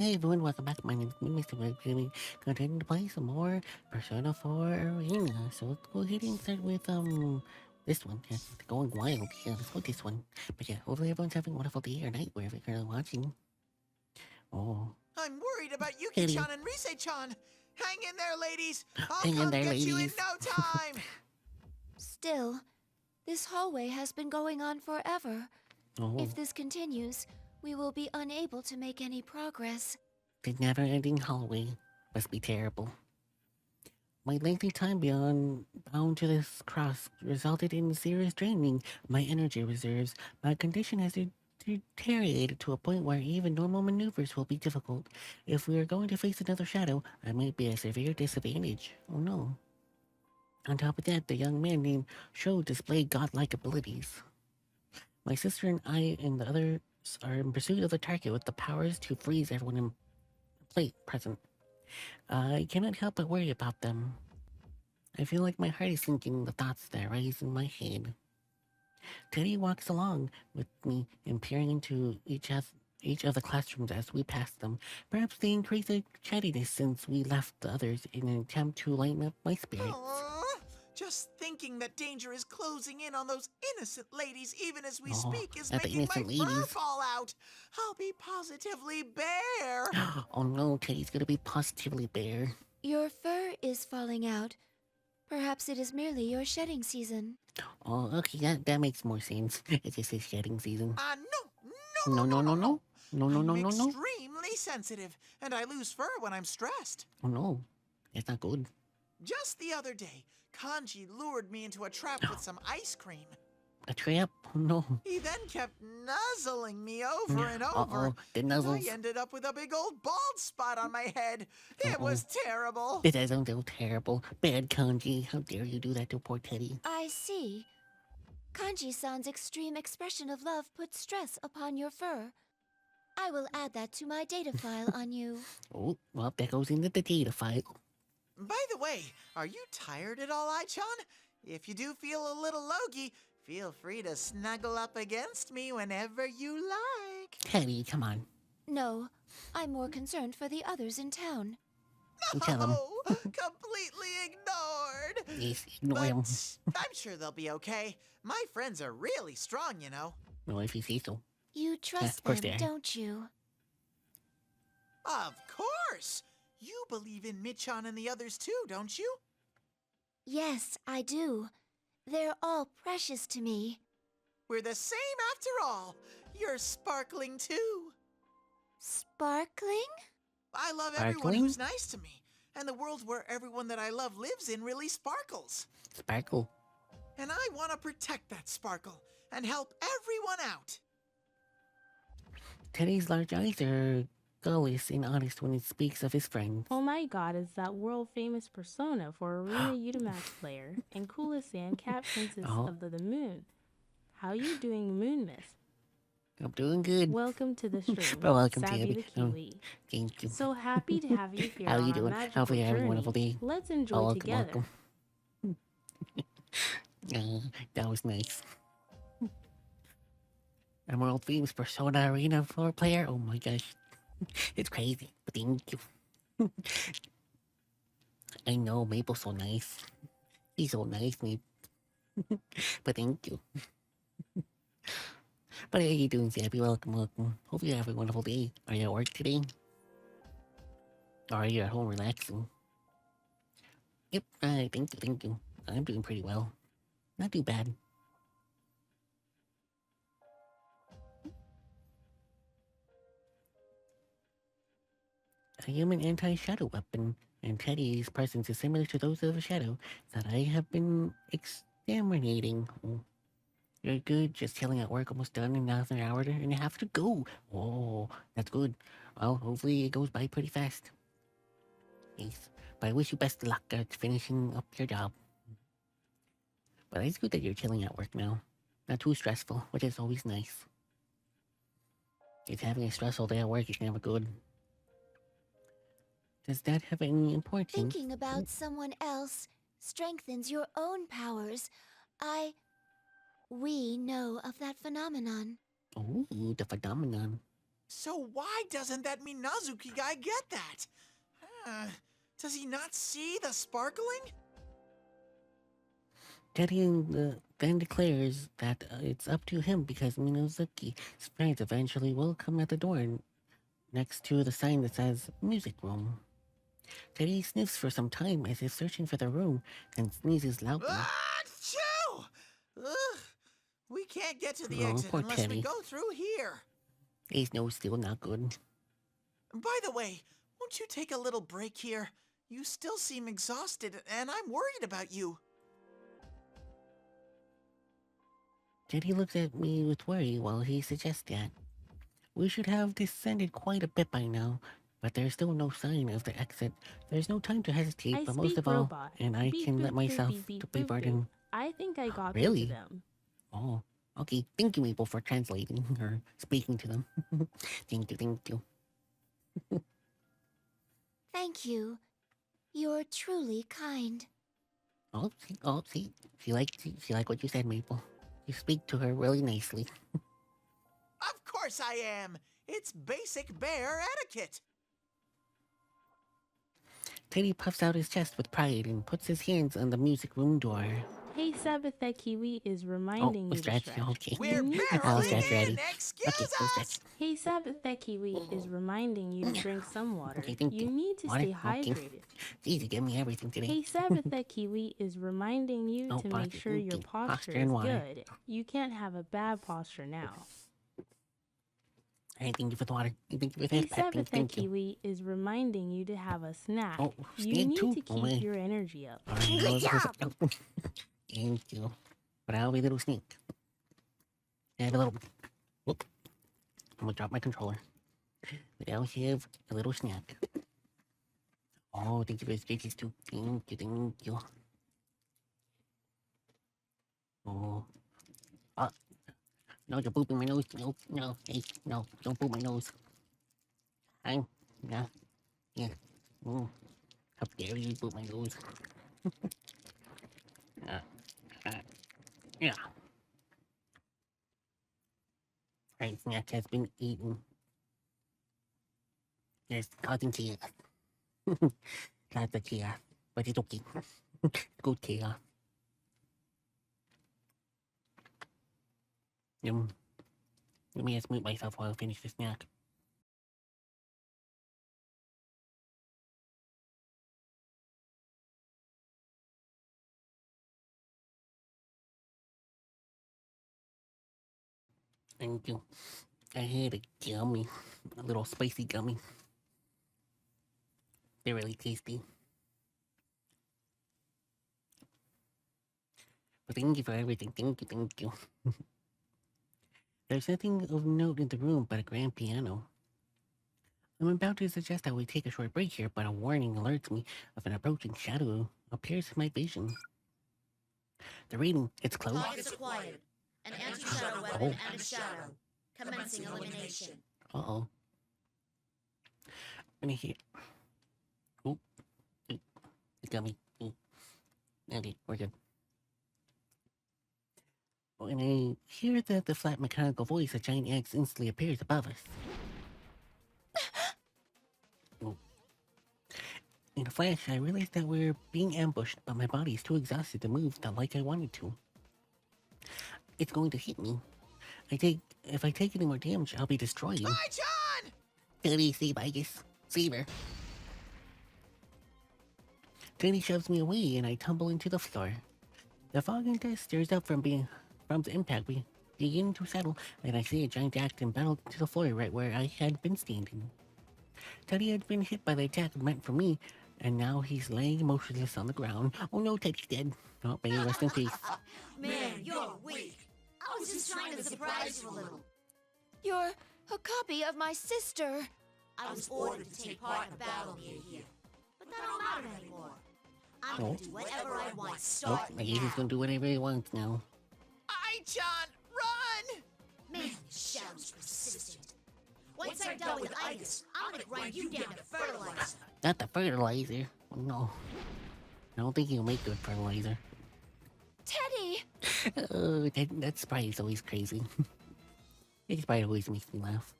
Hey everyone, welcome back. My name is Moonmist and we're continuing to play some more Persona 4 Arena. So let's go ahead and start with this one. Yeah, it's going wild. Yeah, let's go with this one. But yeah, hopefully everyone's having a wonderful day or night wherever you're watching. Oh, I'm worried about Kitty. Yuki-chan and Rise-chan. Hang in there, ladies. I'll Hang in come there, get you in ladies. no time. Still, this hallway has been going on forever. Oh, If this continues, we will be unable to make any progress. the never-ending hallway must be terrible. My lengthy time bound to this cross resulted in serious draining of my energy reserves. My condition has deteriorated to a point where even normal maneuvers will be difficult. If we are going to face another shadow, I might be at a severe disadvantage. Oh no. On top of that, the young man named Sho displayed godlike abilities. My sister and I and the others are in pursuit of the target with the powers to freeze everyone in plate present. I cannot help but worry about them. I feel like my heart is sinking the thoughts that rise in my head. Teddy walks along with me and peering into each of the classrooms as we pass them. Perhaps they increase their chattiness since we left the others in an attempt to lighten up my spirits. Aww. Just thinking that danger is closing in on those innocent ladies even as we Oh, speak is not the making my innocent fur ladies. fall out. I'll be positively bare. Oh no, Teddy's gonna be positively bare. Your fur is falling out. Perhaps it is merely your shedding season. Oh, okay, that makes more sense. It's just his shedding season. No, No, no, no, no, no, no, no. no. No, no, no, I'm no, no. extremely sensitive, and I lose fur when I'm stressed. Oh no, that's not good. Just the other day, Kanji lured me into a trap with some ice cream. A trap? Oh no. He then kept nuzzling me over and over. Uh-oh, the And nuzzles. I ended up with a big old bald spot on my head. It Uh-oh. was terrible. This sounds so terrible. Bad Kanji. How dare you do that to poor Teddy? I see. Kanji-san's extreme expression of love puts stress upon your fur. I will add that to my data file on you. Oh, well, that goes into the data file. By the way, are you tired at all, Ai-chan? If you do feel a little logy, feel free to snuggle up against me whenever you like. Teddy, come on. No, I'm more concerned for the others in town. You tell him. Oh, completely ignored. Yes, ignore But him. I'm sure they'll be okay. My friends are really strong, you know. No, if you say so. You trust of course them, they are. don't you? Of course. You believe in Michan and the others too, don't you? Yes, I do. They're all precious to me. We're the same after all. You're sparkling too. Sparkling? I love everyone Sparkling? who's nice to me. And the world where everyone that I love lives in really sparkles. Sparkle. And I want to protect that sparkle and help everyone out. Teddy's large eyes are guileless and honest when he speaks of his friends. Oh my god, it's that world-famous persona for Arena Ultimax player and coolest and cat princess of the moon. How you doing, Moonmist? I'm doing good. Welcome to the stream, Well, welcome, Savvy Tabby. the Kiwi. Thank you. So happy to have you here How on you our doing? magical Hopefully you're having a wonderful journey. day. Let's enjoy welcome, together. welcome. That was nice. I'm world famous Persona Arena 4 player. Oh my gosh. It's crazy, but thank you. I know, Maple's so nice. He's so nice, Maple. But thank you. But how you doing, Zappy? Welcome, welcome. Hope you have a wonderful day. Are you at work today? Or are you at home relaxing? Yep, thank you, thank you. I'm doing pretty well. Not too bad. I am an anti-shadow weapon, and Teddy's presence is similar to those of a shadow that I have been exterminating. Oh, you're good, just chilling at work, almost done, and now it's an hour and a half to go. Oh, that's good. Well, hopefully it goes by pretty fast. Yes, but I wish you best of luck at finishing up your job. But it's good that you're chilling at work now. Not too stressful, which is always nice. It's having a stressful day at work is never good. Does that have any importance? Thinking about someone else strengthens your own powers. We know of that phenomenon. Oh, the phenomenon. So why doesn't that Minazuki guy get that? Does he not see the sparkling? Teddy then declares that it's up to him because Minozuki's friends eventually will come at the door next to the sign that says Music Room. Teddy sniffs for some time as if searching for the room and sneezes loudly. Achoo! Ugh. We can't get to the Oh, exit poor unless Teddy. we go through here. His nose still not good. By the way, won't you take a little break here? You still seem exhausted, and I'm worried about you. Teddy looks at me with worry while he suggests that. We should have descended quite a bit by now, but there's still no sign of the exit. There's no time to hesitate, I but most speak of all, robot. and I Beep, can boop, let boop, myself beep, beep, to be boop, burdened. boop. I think I got Really? through to them. Oh, okay. Thank you, Maple, for translating or speaking to them. Thank you, thank you. Thank you. You're truly kind. See, she liked what you said, Maple. You speak to her really nicely. Of course I am. It's basic bear etiquette. Teddy puffs out his chest with pride and puts his hands on the music room door. Hey Sabbath, that Kiwi is Oh, reminding we you to stretch. stretch. Okay. We're You need to I'll barreling stretch stretch. ready. in. Excuse Okay, we'll stretch. us. Hey Sabbath, that Kiwi is reminding you to drink some water. Okay, thank You you. need to Water? stay Okay. hydrated. Jeez, you give me everything today. Hey Sabbath, that Kiwi is reminding you Oh, to make posture, sure your okay. posture Posture is and water. good. You can't have a bad posture now. All right, thank you for the water. Thank you for Hey that pet. Sabbath, that Thank you. Kiwi is reminding you to have a snack. Oh, You snack need too? to Oh, keep man. your energy up. All right, Good job. Thank you. But I'll be a little sneak. Have a little. Whoop. I'm gonna drop my controller. But I'll have a little snack. Oh, thank you for the stitches too. Thank you. Oh. No, you're pooping my nose. No. Hey, no, don't poop my nose. I'm. Yeah. Mm. How dare you poop my nose? Yeah. Right, snack has been eaten. It's causing chaos. Lots of chaos. But it's okay. Good chaos. Let me just mute myself while I finish the snack. Thank you. I had a gummy. A little spicy gummy. They're really tasty. But thank you for everything. Thank you. There's nothing of note in the room but a grand piano. I'm about to suggest that we take a short break here, but a warning alerts me of an approaching shadow appears in my vision. The reading, it's close. Targets acquired. An anti-shadow weapon and a shadow. Commencing elimination. Uh-oh. I'm gonna hear... Oh. It got me. Okay, we're good. When I hear the flat mechanical voice, a giant axe instantly appears above us. Oh. In a flash, I realize that we're being ambushed, but my body is too exhausted to move like I wanted to. It's going to hit me. If I take any more damage, I'll be destroyed. Hi, John! Teddy, save Igus. Save her. Teddy shoves me away and I tumble into the floor. The fog and dust stirs up from the impact. We begin to settle, and I see a giant axe embedded to the floor right where I had been standing. Teddy had been hit by the attack meant for me, and now he's laying motionless on the ground. Oh no, Teddy's dead. Oh, may he rest in peace. Man, you're weak. I was just trying to surprise you a little. You're a copy of my sister. I was ordered to take part in a battle near here. But that don't matter anymore. I'm gonna do whatever I want. Oh, Start I guess he's now. gonna do whatever he wants now. John, run! Man, this shadow's persistent. Once I'm done with Igus, I'm gonna grind you down to fertilizer. Not the fertilizer. Oh, no. I don't think he'll make good fertilizer. Teddy! Oh, that Sprite is always crazy. That Sprite always makes me laugh.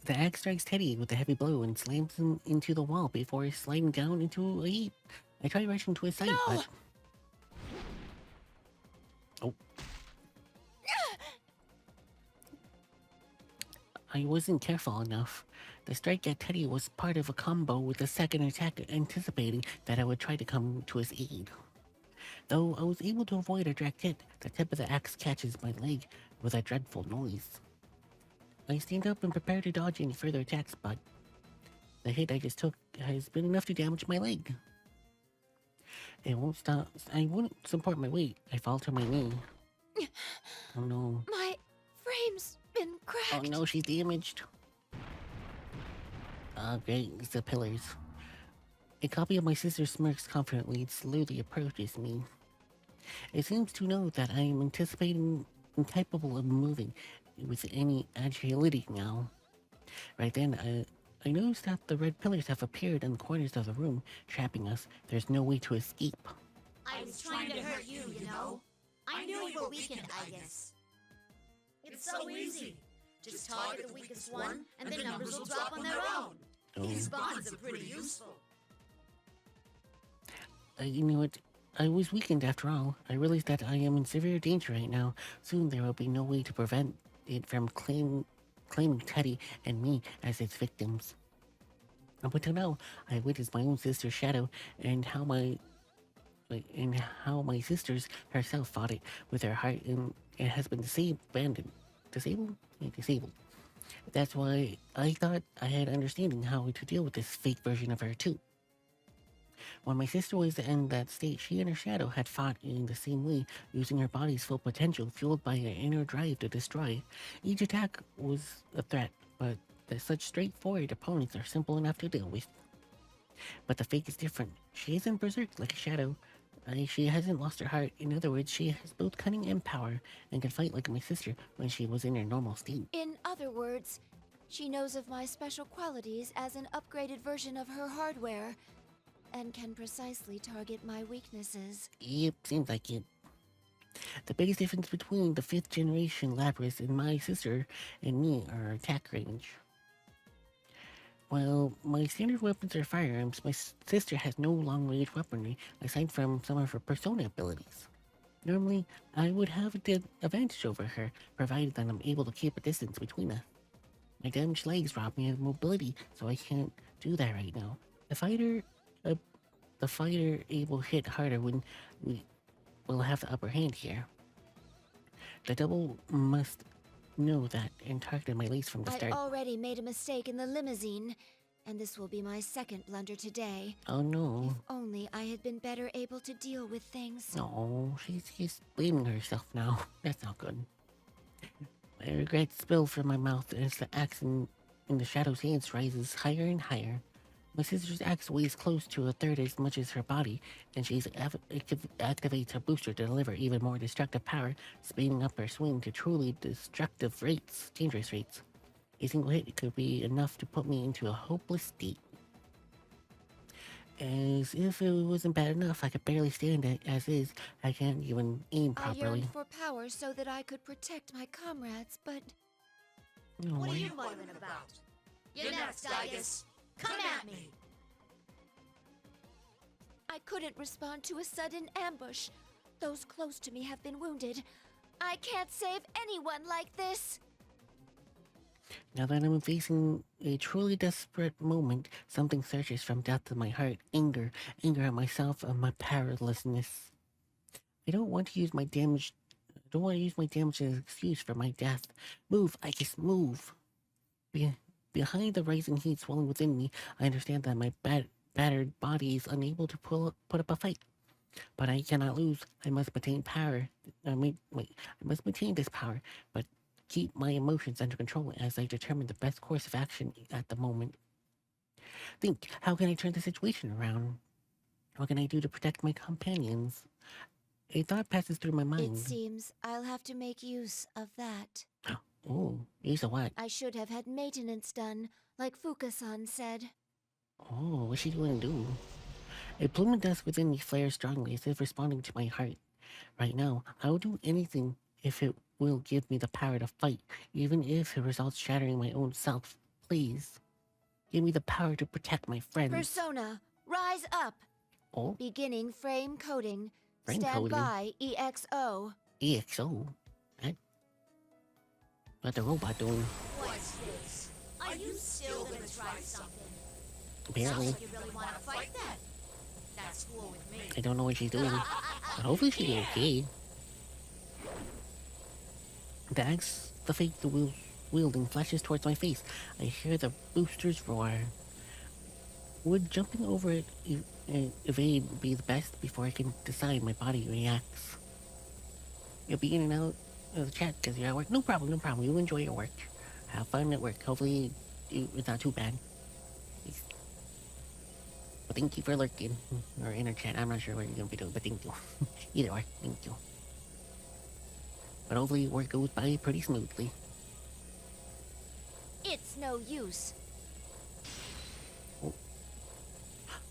The axe strikes Teddy with a heavy blow and slams him into the wall before sliding down into a heap. I try rushing to his side, but... Oh. I wasn't careful enough. The strike at Teddy was part of a combo with the second attack, anticipating that I would try to come to his aid. Though I was able to avoid a direct hit, the tip of the axe catches my leg with a dreadful noise. I stand up and prepare to dodge any further attacks, but the hit I just took has been enough to damage my leg. It won't stop. I wouldn't support my weight. I fall to my knee. Oh no. My frame's been cracked. Oh no, she's damaged. Ah, great, it's the pillars. A copy of my sister smirks confidently and slowly approaches me. It seems to know that I am anticipating incapable of moving with any agility now. Right then, I noticed that the red pillars have appeared in the corners of the room, trapping us. There's no way to escape. I was trying to hurt you, you know? I knew you were weakened, I guess. It's so easy. Just target the weakest one, and the numbers will drop on their own. These bonds are pretty useful. You know what? I was weakened after all. I realized that I am in severe danger right now. Soon there will be no way to prevent it from claiming Teddy and me as its victims. Up until now, I witnessed my own sister's shadow and how my sister's herself fought it with her heart, and it has been disabled. That's why I thought I had understanding how to deal with this fake version of her too. When my sister was in that state, she and her shadow had fought in the same way, using her body's full potential, fueled by her inner drive to destroy. Each attack was a threat, but such straightforward opponents are simple enough to deal with. But the fake is different. She isn't berserk like a shadow. She hasn't lost her heart. In other words, she has both cunning and power, and can fight like my sister when she was in her normal state. In other words, she knows of my special qualities as an upgraded version of her hardware, and can precisely target my weaknesses. Yep, seems like it. The biggest difference between the 5th generation Lapras and my sister and me are attack range. While my standard weapons are firearms, my sister has no long-range weaponry aside from some of her persona abilities. Normally, I would have the advantage over her, provided that I'm able to keep a distance between us. My damaged legs rob me of mobility, so I can't do that right now. The fighter able hit harder when we will have the upper hand here. The double must know that and targeted my legs from the start. I already made a mistake in the limousine, and this will be my second blunder today. Oh no. If only I had been better able to deal with things. No, she's blaming herself now. That's not good. My regrets spill from my mouth as the axe in the shadow's hands rises higher and higher. My sister's axe weighs close to a third as much as her body, and she activates her booster to deliver even more destructive power, speeding up her swing to truly dangerous rates. A single hit could be enough to put me into a hopeless state. As if it wasn't bad enough, I could barely stand it as is. I can't even aim I properly. yearned for power so that I could protect my comrades, but... No. What are you muttering about? You're next, I guess. Come at me! I couldn't respond to a sudden ambush. Those close to me have been wounded. I can't save anyone like this! Now that I'm facing a truly desperate moment, something surges from depth of my heart. Anger at myself and my powerlessness. I don't want to use my damage as an excuse for my death. Move, I just move. Behind the rising heat swelling within me, I understand that my battered body is unable to put up a fight. But I cannot lose. I must maintain power. I must maintain this power, but keep my emotions under control as I determine the best course of action at the moment. Think, how can I turn the situation around? What can I do to protect my companions? A thought passes through my mind. It seems I'll have to make use of that. Oh, use of what? I should have had maintenance done, like Fuka-san said. Oh, what's she going to do? A plume of dust within me flares strongly as if responding to my heart. Right now, I will do anything if it will give me the power to fight, even if it results shattering my own self. Please, give me the power to protect my friends. Persona, rise up. Oh, Beginning frame coding. Frame Stand coding? by, EXO. EXO? What the robot doing? What's this? Are you still gonna try something? Apparently. Sounds like you really want to fight that. That's cool with me. I don't know what she's doing. But hopefully she's okay. The axe, the fake, the wielding flashes towards my face. I hear the boosters roar. Would jumping over it evade be the best before I can decide my body reacts? You'll be in and out of the chat because you're at work. No problem, no problem. You enjoy your work. Have fun at work. Hopefully it's not too bad. But thank you for lurking. Or inner chat. I'm not sure what you're going to be doing, but thank you. Either way, thank you. But hopefully work goes by pretty smoothly. It's no use.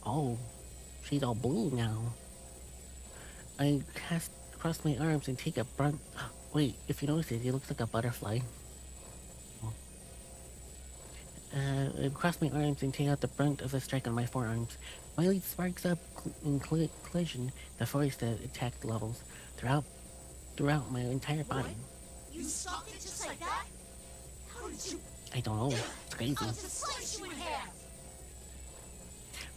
Oh, she's all blue now. I cast across my arms and take a brunt. Wait, if you notice it looks like a butterfly. I cross my arms and take out the brunt of the strike on my forearms. My lead sparks up in collision the force that attacked levels throughout my entire body. You stopped it just like that? How did you... I don't know. It's crazy. I'll just slice you in half!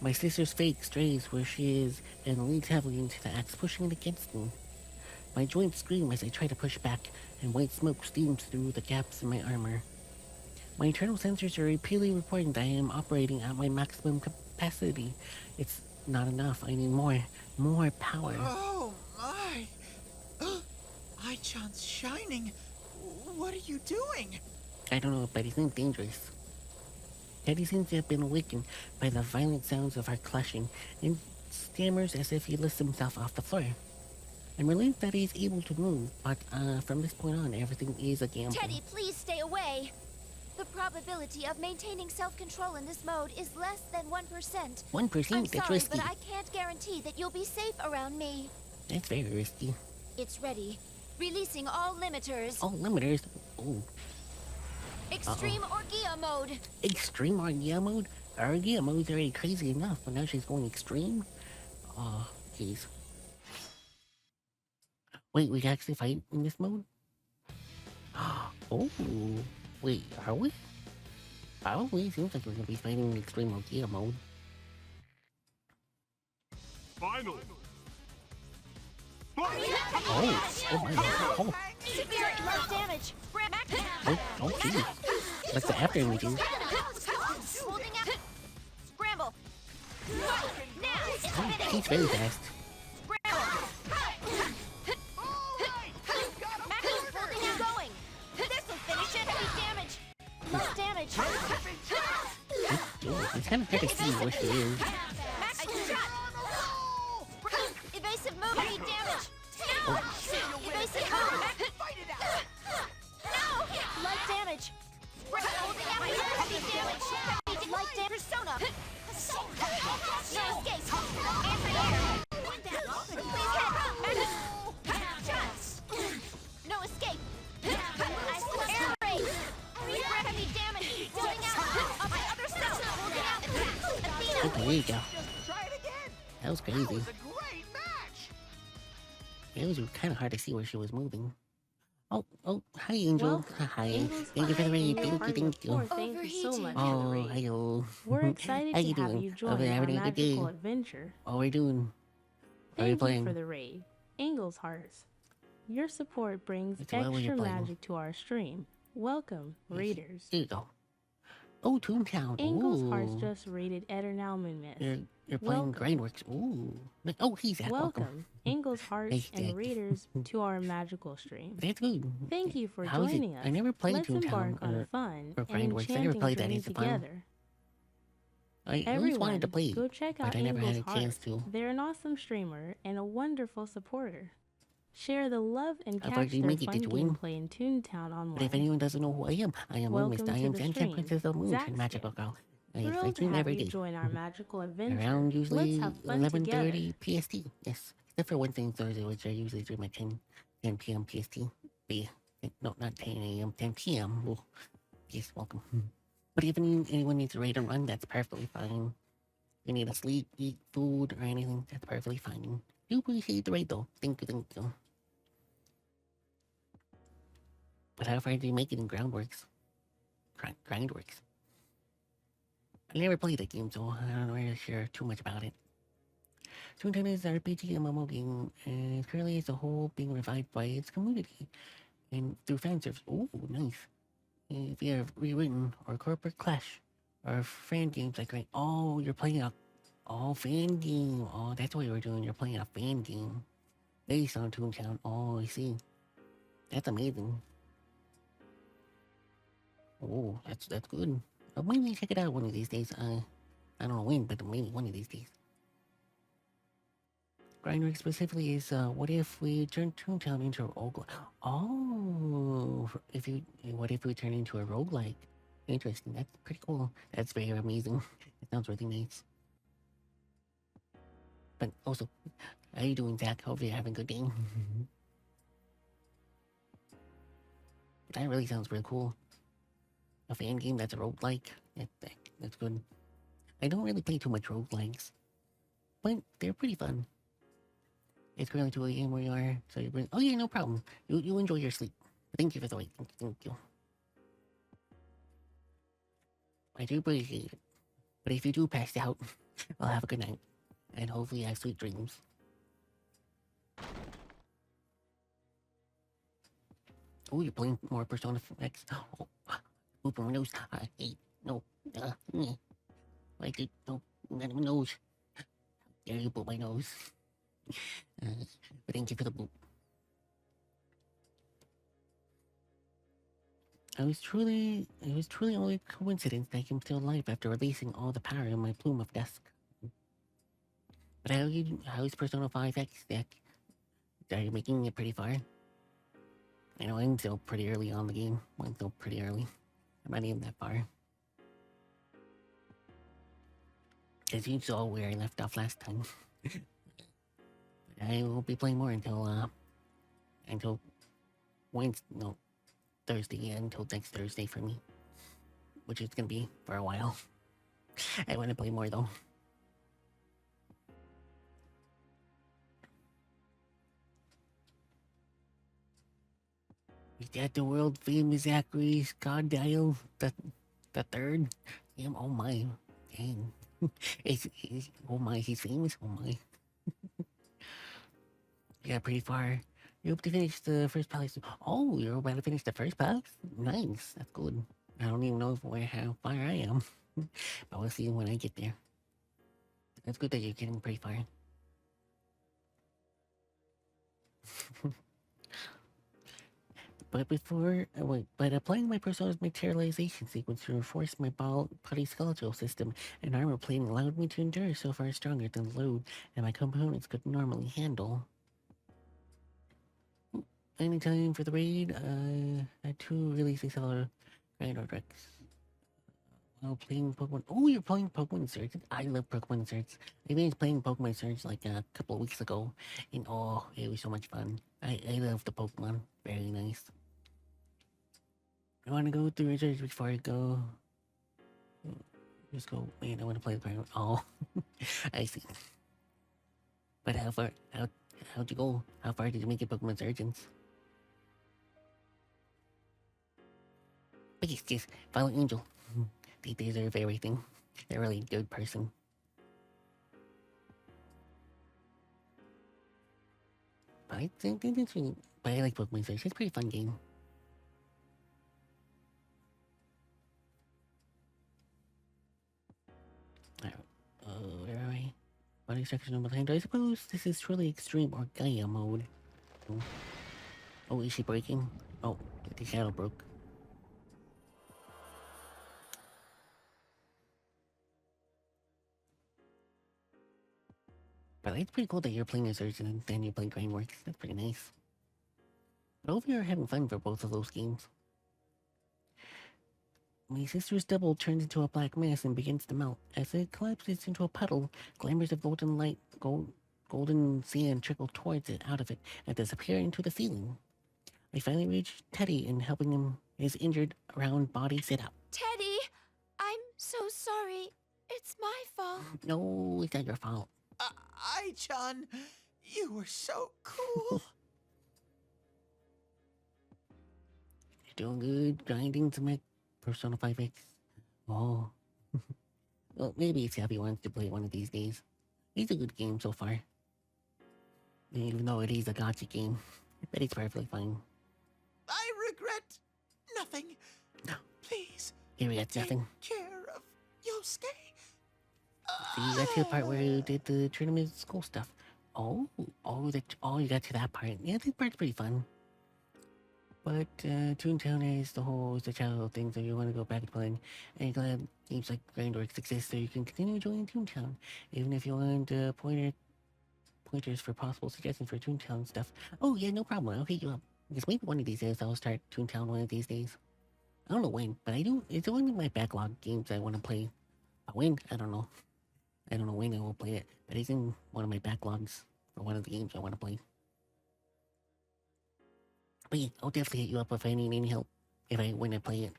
My sister's fake strays where she is and leans heavily into the axe, pushing it against me. My joints scream as I try to push back, and white smoke steams through the gaps in my armor. My internal sensors are repeatedly reporting that I am operating at my maximum capacity. It's not enough. I need more power. Oh my! Ichan's shining. What are you doing? I don't know, but he seems dangerous. Teddy seems to have been awakened by the violent sounds of our clashing, and stammers as if he lifts himself off the floor. I'm relieved that he's able to move, but from this point on, everything is a gamble. Teddy, please stay away. The probability of maintaining self-control in this mode is less than 1%. 1%? I'm That's sorry, risky. but I can't guarantee that you'll be safe around me. That's very risky. It's ready. Releasing all limiters. Oh, limiters. Oh. Extreme Orgia mode. Extreme Orgia mode? Orgia mode's already crazy enough, but now she's going extreme? Oh, jeez. Wait, we can actually fight in this mode? Oh, wait, are we? Probably. Seems like we're gonna be fighting in extreme Orgia mode. Final. Oh my god. Oh, Severe less damage. oh, jeez. What's the after images? Holding out. Scramble. Now it's Oh, finished. he's very fast. Keep going. This'll finish it. Heavy damage. Less damage. It's kind of hard to see where she is. Max shot. Evasive move. Heavy damage. No. Evasive move. No. Light damage. Holding out. Heavy damage. Light damage. Persona. No escape. Anti-air. Please hit. Shots. No escape. Air raid. Heavy damage. Holding out. On my other self. Holding out. Athena. Okay, there you go. Try it again. That was That crazy. was a great match. It was kind of hard to see where she was moving. Oh, hi, Angel. Welcome, Hi. Angel's Thank you for the Hi, raid. Angel Thank you, Party thank you. of 4. Thank you so much for the Oh, raid. hello. We're excited How to you have doing? you Hope join you're our having a good day. magical adventure. What are we doing? What are you Thank you playing? for the raid. Angel's Hearts. Your support brings It's well when you're extra playing. magic to our stream. Welcome, raiders. There you go. Oh, Toontown. Angel's Ooh. Hearts just raided Eternal Moonmist. You're playing Welcome. Grindworks. Ooh. Oh, he's at Welcome, Angel's Hearts Nice day. and raiders to our magical stream. That's good. Thank you for How is it? joining us. I never played Let's Toontown embark on or- a fun or and Grindworks. I never enchanting played that. journey Is it fun? together. I always Everyone, wanted to play, go check but out I never had Angel's a chance Heart. to. They're an awesome streamer and a wonderful supporter. Share the love and I've catch already their made it fun to win. gameplay in Toontown online. But if anyone doesn't know who I am Welcome Moonmist. I to am the Sunshine stream. Princess of Moon and Zaxton. Magical Girl. I Thrilled to stream have every you day. join our magical adventure. Around usually Let's have fun 11:30 together. PST. Yes, except for Wednesday and Thursday, which I usually stream at 10 p.m. PST. But yeah, no, not 10 a.m. 10 p.m. Well, yes, welcome. But if anyone needs a raid and run, that's perfectly fine. If you need to sleep, eat food, or anything, that's perfectly fine. Do appreciate the raid though. Thank you. But how far do you make it in Groundworks? Grindworks. I never played that game, so I don't really share too much about it. Toontown is an RPG MMO game, and currently as a whole being revived by its community. And through fan service. Ooh, nice. If you have rewritten or corporate clash, or fan games like oh, you're playing a fan game. Oh, that's what you were doing. You're playing a fan game based on Toontown. Oh, I see. That's amazing. Oh, that's good. Maybe check it out one of these days. I don't know when, but maybe one of these days. Grindwork specifically is what if we turn Toontown into a roguelike? Oh, what if we turn into a roguelike? Interesting. That's pretty cool. That's very amazing. It sounds really nice. But also, how you doing, Zach? Hope you're having a good day. That really sounds really cool. A fan game that's a roguelike. That's good. I don't really play too much roguelikes, but they're pretty fun. It's currently 2 a.m. where you are, so you're oh yeah, no problem. You enjoy your sleep. Thank you for the wait. Thank you. I do appreciate it. But if you do pass out, well, have a good night. And hopefully you have sweet dreams. Oh, you're playing more Persona X. Oh, open my nose. I hate. No. I did. No. None of my nose. Dare you boop my nose. But thank you for the boop. It was truly only a coincidence that I'm still alive after releasing all the power in my plume of dusk. But how's Persona 5 X, Zach? Are you making it pretty far? I know I'm still pretty early on the game. I'm still pretty early. I'm not even that far. Because you saw where I left off last time. I will be playing more until Wednesday, no, Thursday, yeah, until next Thursday for me. Which is gonna be for a while. I want to play more though. Is that the world famous Zachary Scondale the third? Damn, oh my, dang. Oh my, he's famous, oh my. Yeah, pretty far. You hope to finish the first palace. Oh, you're about to finish the first palace? Nice, that's good. I don't even know how far I am. But we'll see when I get there. It's good that you're getting pretty far. But applying my persona's materialization sequence to reinforce my body skeletal system and armor plating allowed me to endure so far stronger than the load that my components could normally handle. Anytime for the raid, had 2 really successful grind tracks. While playing Pokemon. Oh, you're playing Pokemon Search. I love Pokemon Search. I finished playing Pokemon Search like a couple of weeks ago, and oh, it was so much fun. I love the Pokemon. Very nice. I want to go through research before I go. Just go. Wait, I want to play the card. Oh, I see. But how'd you go? How far did you make it, Pokemon Surgeons? Please, just follow Angel. They deserve everything. They're a really good person. But I think it's really... But I like Pokemon Search. It's a pretty fun game. Where are we? Body structure number 10. I suppose this is truly extreme or Gaia mode. Oh, is she breaking? Oh, the shadow broke. But it's pretty cool that you're playing a surgeon and then you're playing Grindworks. That's pretty nice. But I hope you're having fun for both of those games. My sister's double turns into a black mass and begins to melt. As it collapses into a puddle, glimmers of golden light, golden sand trickle towards it out of it and disappear into the ceiling. I finally reach Teddy and helping him his injured round body sit up. Teddy! so sorry. It's my fault. No, it's not your fault. Ai-chan, you were so cool. You're doing good, grinding to make Persona 5X. Oh. Well, maybe if Abby wants to play one of these days. It's a good game so far. Even though it is a gacha game. But it's perfectly fine. I regret nothing. No. Please, Here we got take nothing. care of Yosuke. So you got to the part where you did the tournament school stuff. Oh, you got to that part. Yeah, that part's pretty fun. But Toontown is the child thing, so you want to go back to playing. And you're glad games like Grindworks exist, so you can continue enjoying Toontown. Even if you want pointers for possible suggestions for Toontown stuff. Oh yeah, no problem. I'll hit you up. Because maybe one of these days I'll start Toontown one of these days. I don't know when, but I do. It's one of my backlog games I want to play. When? I don't know. I don't know when I will play it, but it's in one of my backlogs for one of the games I want to play. But yeah, I'll definitely hit you up if I need any help when I play it.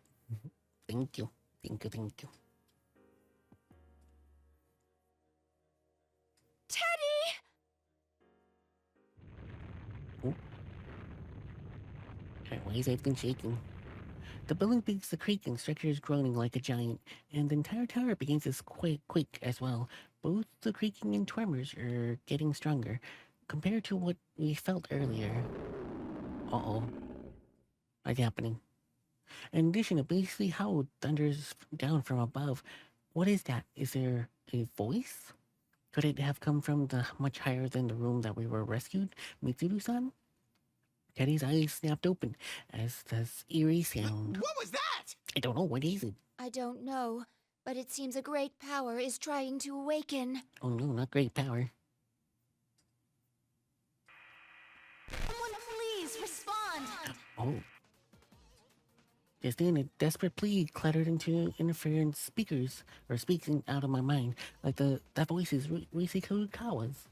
Thank you. Thank you. Teddy! Oh. Alright, why is everything shaking? The building begins to creak and structures groaning like a giant, and the entire tower begins to quake as well. Both the creaking and tremors are getting stronger compared to what we felt earlier. Uh-oh. What's happening? In addition, a beastly howl thunders down from above. What is that? Is there a voice? Could it have come from much higher than the room that we were rescued? Mitsuru-san? Teddy's eyes snapped open as this eerie sound. What was that? I don't know. What is it? I don't know, but it seems a great power is trying to awaken. Oh no, not great power. Someone please respond. Oh. Just then, a desperate plea clattered into interference speakers, or speaking out of my mind, like that voice is Rise Kurukawa's.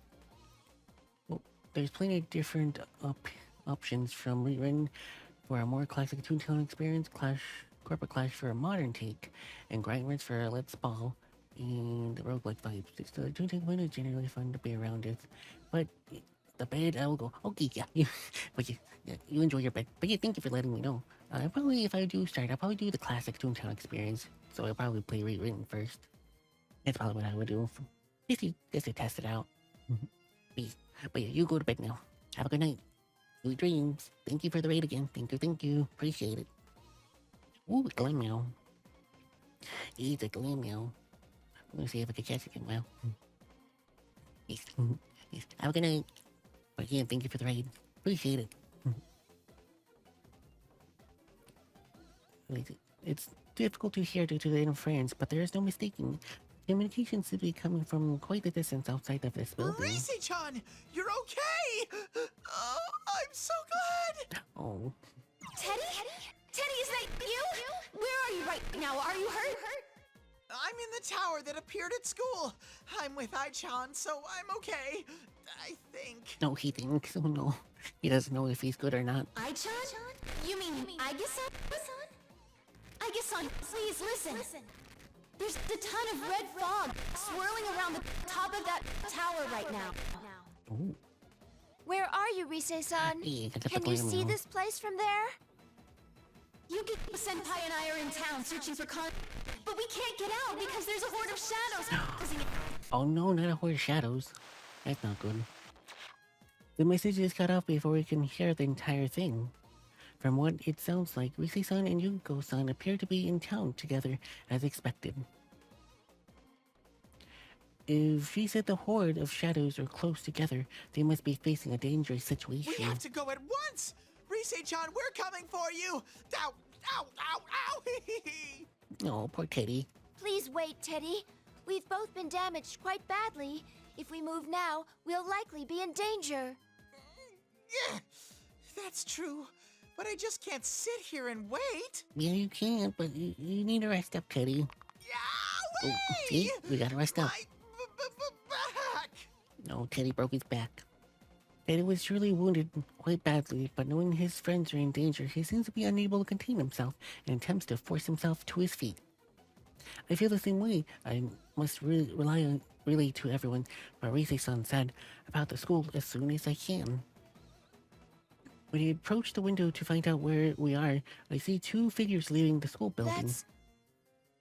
Well, there's plenty of different options, from rewritten for a more classic Toontown experience, corporate clash for a modern take, and grindwords for a let's ball, and roguelike vibes. It's the Toontown one is generally fun to be around with, but the bed, I will go, okay, yeah, but yeah, you enjoy your bed. But yeah, thank you for letting me know. If I do start, I'll probably do the classic Toontown experience, so I'll probably play rewritten first. That's probably what I would do, just to test it out. But yeah, you go to bed now. Have a good night. Sweet dreams. Thank you for the raid again. Thank you. Appreciate it. Ooh, glam meow. It's a glam meow. Let me see if I can catch it. Well. Yes. Have a good night. But again, thank you for the raid. Appreciate it. It's difficult to hear due to the interference, but there is no mistaking. Communication seems to be coming from quite a distance outside of this building. Rise-chan, you're okay! Oh, I'm so glad! Oh. Teddy? Teddy, is that you? Where are you right now? Are you hurt? I'm in the tower that appeared at school. I'm with Ai-chan, so I'm okay. I think. No, he thinks. Oh no. He doesn't know if he's good or not. Ai-chan? You mean Aiga-san? Aiga-san, please listen. There's a ton of red fog swirling around the top of that tower right now. Ooh. Where are you, Rise-san? Yeah, Can you see this place from there? Yuki Senpai and I are in town searching for but we can't get out because there's a horde of shadows. Oh no, not a horde of shadows. That's not good. The message is cut off before we can hear the entire thing. From what it sounds like, Rise-san and Yuko-san appear to be in town together as expected. If she said the horde of shadows are close together, they must be facing a dangerous situation. We have to go at once! Rise-chan, we're coming for you! Ow! Ow! Ow! Ow! Oh, poor Teddy. Please wait, Teddy. We've both been damaged quite badly. If we move now, we'll likely be in danger. Yeah, that's true. But I just can't sit here and wait. Yeah, you can, but you need to rest up, Teddy. Yeah, Oh, see? We gotta rest up. My back! No, Teddy broke his back. Teddy was surely wounded quite badly, but knowing his friends are in danger, he seems to be unable to contain himself and attempts to force himself to his feet. I feel the same way. I must relay to everyone what Rise-san said about the school as soon as I can. When I approach the window to find out where we are, I see two figures leaving the school building. That's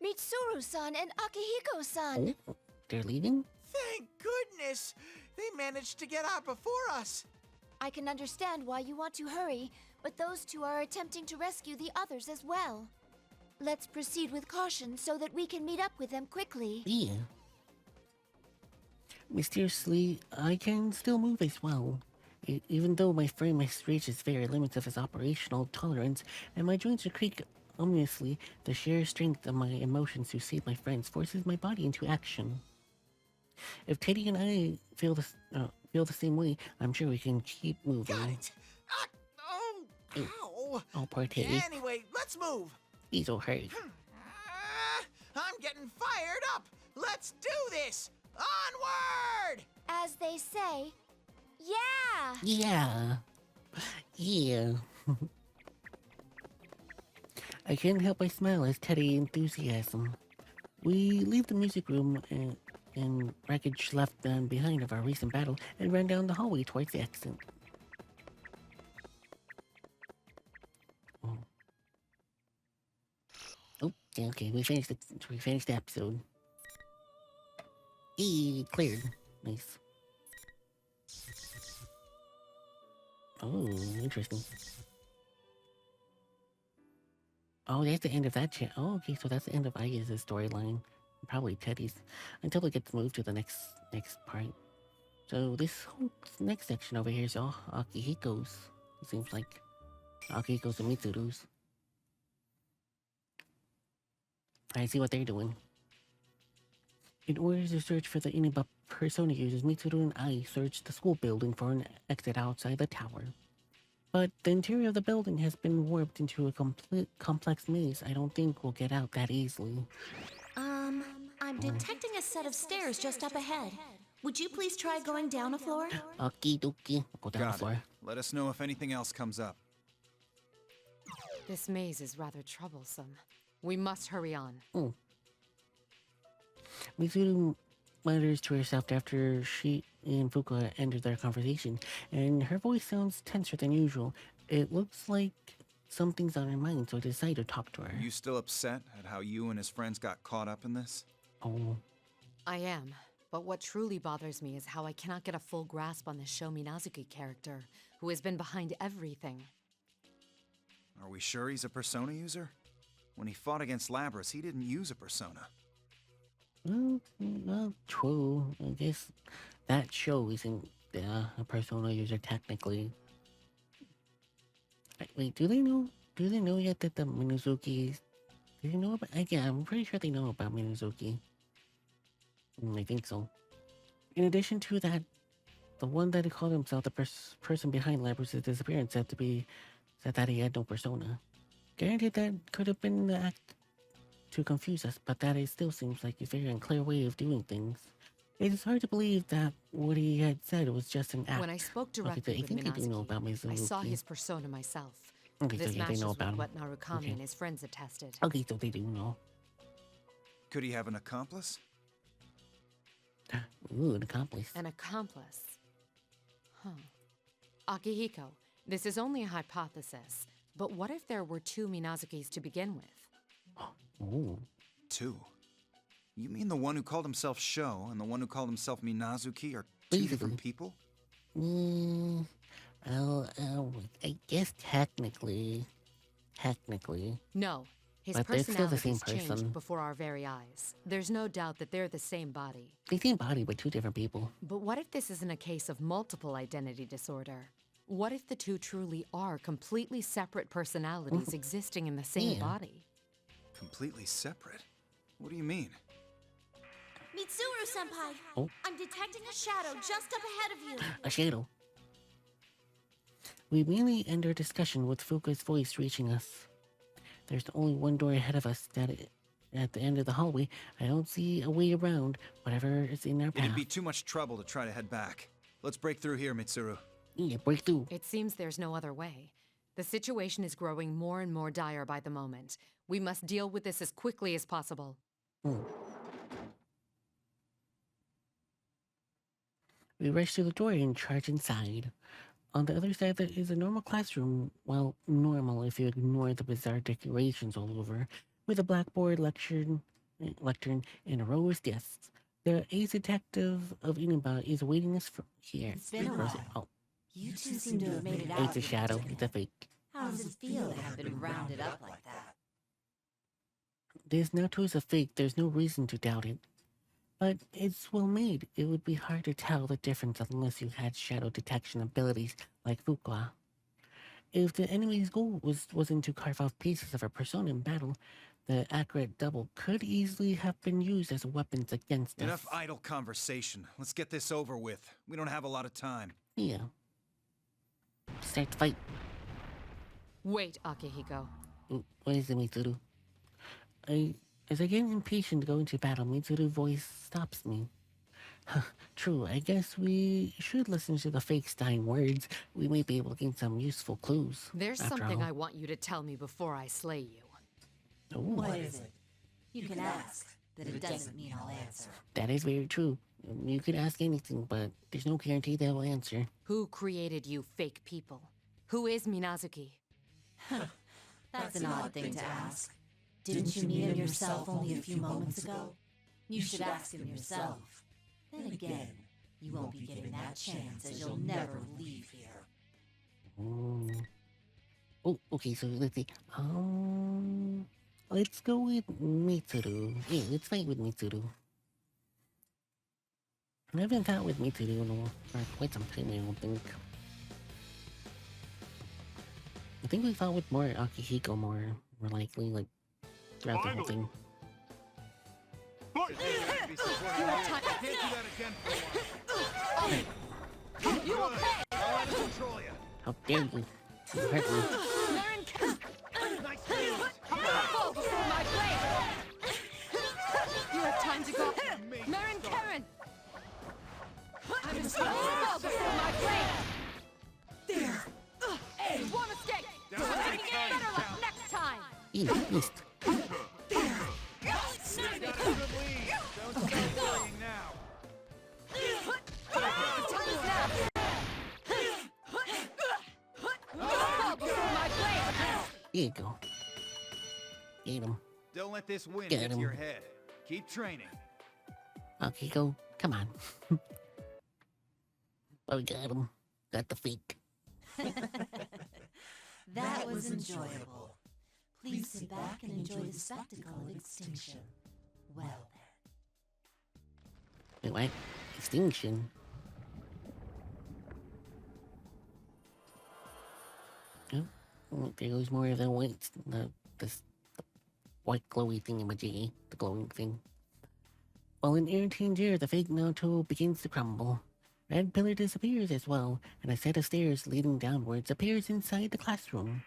Mitsuru-san and Akihiko-san. Oh, they're leaving? Thank goodness! They managed to get out before us. I can understand why you want to hurry, but those two are attempting to rescue the others as well. Let's proceed with caution so that we can meet up with them quickly. Yeah. Mysteriously, I can still move as well. Even though my frame has reached its very limits of its operational tolerance, and my joints are creak ominously, the sheer strength of my emotions to save my friends forces my body into action. If Teddy and I feel the same way, I'm sure we can keep moving. Got it! Ow! Oh, poor Teddy. Anyway, let's move! He's so hurt. I'm getting fired up! Let's do this! Onward! As they say, yeah! Yeah. Yeah. I can't help but smile as Teddy enthusiasm. We leave the music room and wreckage left behind of our recent battle and ran down the hallway towards the exit. Oh, okay, we finished the episode. Cleared. Nice. Oh, interesting. Oh, that's the end of that chat. Oh, okay, so that's the end of Aya's storyline. Probably Teddy's. Until it gets moved to the next part. So this whole next section over here is all Akihiko's. It seems like Akihiko's and Mitsuru's. I see what they're doing. In order to search for the Inaba persona users, Mitsuru and I searched the school building for an exit outside the tower. But the interior of the building has been warped into a complete complex maze. I don't think we'll get out that easily. I'm detecting a set of stairs just up ahead. Would you please try going down a floor? Okie dokie. Go down the Got it. floor. Let us know if anything else comes up. This maze is rather troublesome. We must hurry on. Mitsuru mutters to herself after she and Fuka ended their conversation, and her voice sounds tenser than usual. It looks like something's on her mind, so I decide to talk to her. Are you still upset at how you and his friends got caught up in this? Oh, I am, but what truly bothers me is how I cannot get a full grasp on this Sho Minazuki character, who has been behind everything. Are we sure he's a persona user? When he fought against Labras, he didn't use a persona. well, true. I guess that show isn't a persona user technically. Wait, do they know yet that the Minazuki? Do they know about? Yeah, I'm pretty sure they know about Minazuki. I think so. In addition to that, the one that called himself the person behind Labras' disappearance said that he had no persona. Granted, that could have been the act to confuse us, but that it still seems like a very unclear way of doing things. It is hard to believe that what he had said was just an act. When I spoke Okay, directly I with think they do know about Minazuki, I saw Mizuki. his persona myself. Okay, so This yeah, they matches know with about him. what Narukami Okay. and his friends attested. Okay, so they do know. Could he have an accomplice? Ooh, an accomplice. An accomplice. Huh. Akihiko, this is only a hypothesis, but what if there were two Minazukis to begin with? Ooh. Two. You mean the one who called himself Sho and the one who called himself Minazuki are two different people? Well, I guess technically. No. His But they're still the same personalities person. changed before our very eyes. There's no doubt that they're the same body. The same body, but two different people. But what if this isn't a case of multiple identity disorder? What if the two truly are completely separate personalities existing in the same Yeah. body? Completely separate? What do you mean? Mitsuru-senpai! Oh. I'm detecting a shadow just up ahead of you. A shadow. We immediately end our discussion with Fuka's voice reaching us. There's only one door ahead of us at the end of the hallway. I don't see a way around whatever is in our path. It'd be too much trouble to try to head back. Let's break through here, Mitsuru. Yeah, break through. It seems there's no other way. The situation is growing more and more dire by the moment. We must deal with this as quickly as possible. Hmm. We rush to the door and charge inside. On the other side, there is a normal classroom. Well, normal if you ignore the bizarre decorations all over, with a blackboard, lectern, and a row of desks. The ace detective of Inaba is awaiting us here. It's been a while. Oh, You two seem to have made it out. it's a shadow. It's a fake. How does it feel to have been rounded up like that? This Naruto is a fake. There's no reason to doubt it. But it's well made. It would be hard to tell the difference unless you had shadow detection abilities like Fuqua. If the enemy's goal wasn't to carve off pieces of a persona in battle, the accurate double could easily have been used as weapons against us. Enough idle conversation. Let's get this over with. We don't have a lot of time. Yeah. Start the fight. Wait, Akihiko. What is it, Mitsuru? As I get impatient to go into battle, Mitsuru's voice stops me. True, I guess we should listen to the fake dying words. We may be able to gain some useful clues. There's after something all. I want you to tell me before I slay you. Ooh, What is it? You can ask, but it doesn't mean I'll answer. that is very true. You could ask anything, but there's no guarantee they'll answer. Who created you fake people? Who is Minazuki? That's an odd thing to ask. Didn't you meet him yourself only a few moments ago? You should ask him yourself. Then again, you won't be getting that chance as you'll never leave here. Oh, okay, so let's see. Let's go with Mitsuru. Yeah, let's fight with Mitsuru. I haven't fought with Mitsuru for quite some time, I don't think. I think we fought with more Akihiko more likely, like, throughout the whole thing. How dare you? You hurt me. You have time to go. Marin Karen! I'm just gonna fall before my blade! There! Hey, one escape! We're gonna get better luck next time! You missed. Here you go. Get him. Don't let this wind Get get to him. your head. Keep training. Akihiko, come on. Oh, we got him. Got the fake. That was enjoyable. Please sit back and enjoy the spectacle of extinction. Well then. Wait, what? Extinction? Oh, there goes more of the white, the white glowy thingamajiggy, the glowing thing. While in irritating air, the fake Naruto begins to crumble. Red pillar disappears as well, and a set of stairs leading downwards appears inside the classroom.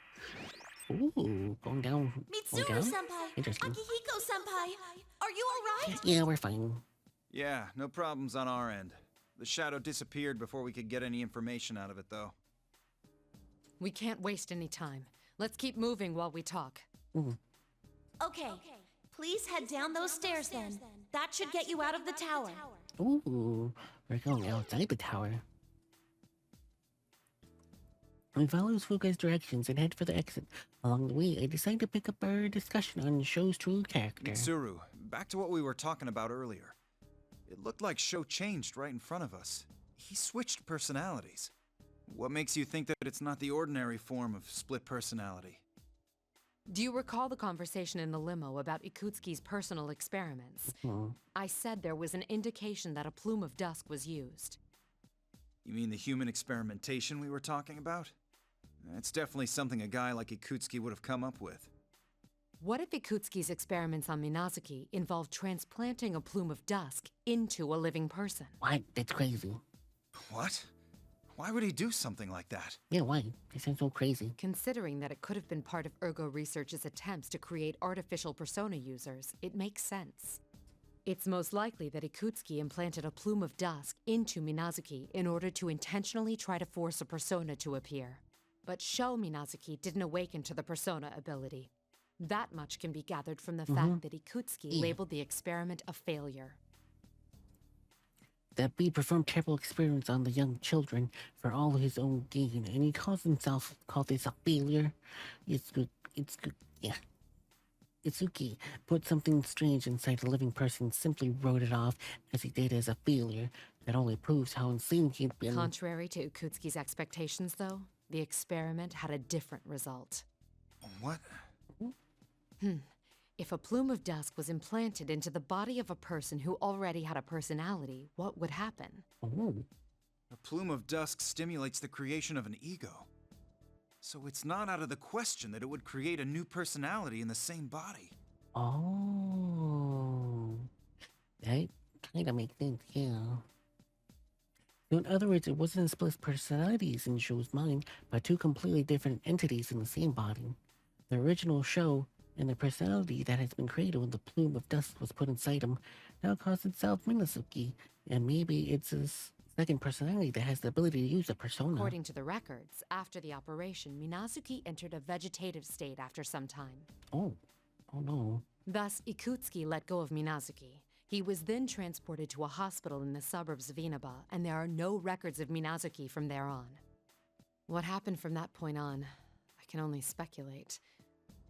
Ooh, going down. Going down? Mitsuru-senpai! Interesting. Akihiko-senpai! Are you alright? Yeah, we're fine. Yeah, no problems on our end. The shadow disappeared before we could get any information out of it, though. We can't waste any time. Let's keep moving while we talk. Okay. Please head down those stairs then. That should get you out of the tower. Ooh, we're going outside the tower. We follow Fuka's directions and head for the exit. Along the way, I decide to pick up our discussion on Sho's true character. Mitsuru, back to what we were talking about earlier. It looked like Sho changed right in front of us. He switched personalities. What makes you think that it's not the ordinary form of split personality? Do you recall the conversation in the limo about Ikutsuki's personal experiments? I said there was an indication that a plume of dusk was used. You mean the human experimentation we were talking about? It's definitely something a guy like Ikutsuki would have come up with. What if Ikutsuki's experiments on Minazuki involved transplanting a plume of dusk into a living person? What? That's crazy. What? Why would he do something like that? Yeah, why? That sounds so crazy. Considering that it could have been part of Ergo Research's attempts to create artificial persona users, it makes sense. It's most likely that Ikutsuki implanted a plume of dusk into Minazuki in order to intentionally try to force a persona to appear. But Sho Minazuki didn't awaken to the persona ability. That much can be gathered from the fact that Ikutsuki labeled the experiment a failure. That Bee performed terrible experiments on the young children for all his own gain, and he calls this a failure. It's good, yeah. Itsuki put something strange inside a living person, simply wrote it off as he did as a failure. That only proves how insane he'd been. Contrary to Ikutsuki's expectations, though, the experiment had a different result. What? If a plume of dusk was implanted into the body of a person who already had a personality, what would happen? Oh. A plume of dusk stimulates the creation of an ego. So it's not out of the question that it would create a new personality in the same body. Oh. That kind of makes sense, yeah. So in other words, it wasn't split personalities in Shou's mind, but two completely different entities in the same body. The original Shou and the personality that has been created when the plume of dust was put inside him now calls itself Minazuki, and maybe it's his second personality that has the ability to use a persona. According to the records, after the operation, Minazuki entered a vegetative state after some time. Oh no. Thus, Ikutsuki let go of Minazuki. He was then transported to a hospital in the suburbs of Inaba, and there are no records of Minazuki from there on. What happened from that point on, I can only speculate.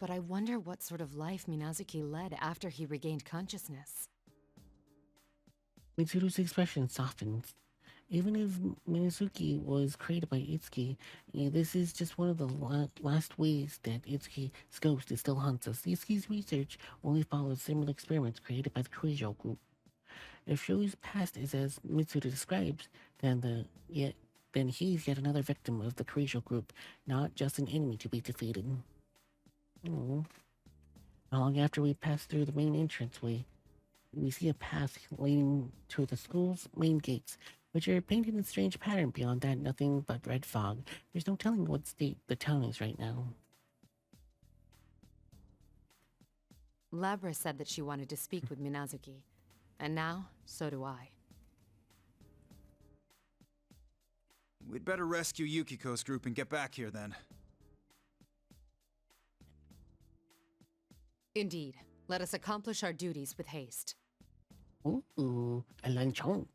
But I wonder what sort of life Minazuki led after he regained consciousness. Mitsuru's expression softens. Even if Minazuki was created by Itsuki, this is just one of the last ways that Itsuki's ghost still haunts us. Itsuki's research only follows similar experiments created by the Kreijo group. If Shou's past is as Mitsuru describes, then he's yet another victim of the Kreijo group, not just an enemy to be defeated. Not long after we pass through the main entranceway, we see a path leading to the school's main gates, which are painted in a strange pattern. Beyond that, nothing but red fog. There's no telling what state the town is right now. Labra said that she wanted to speak with Minazuki, and now, so do I. We'd better rescue Yukiko's group and get back here then. Indeed. Let us accomplish our duties with haste. Ooh, a lunchonk.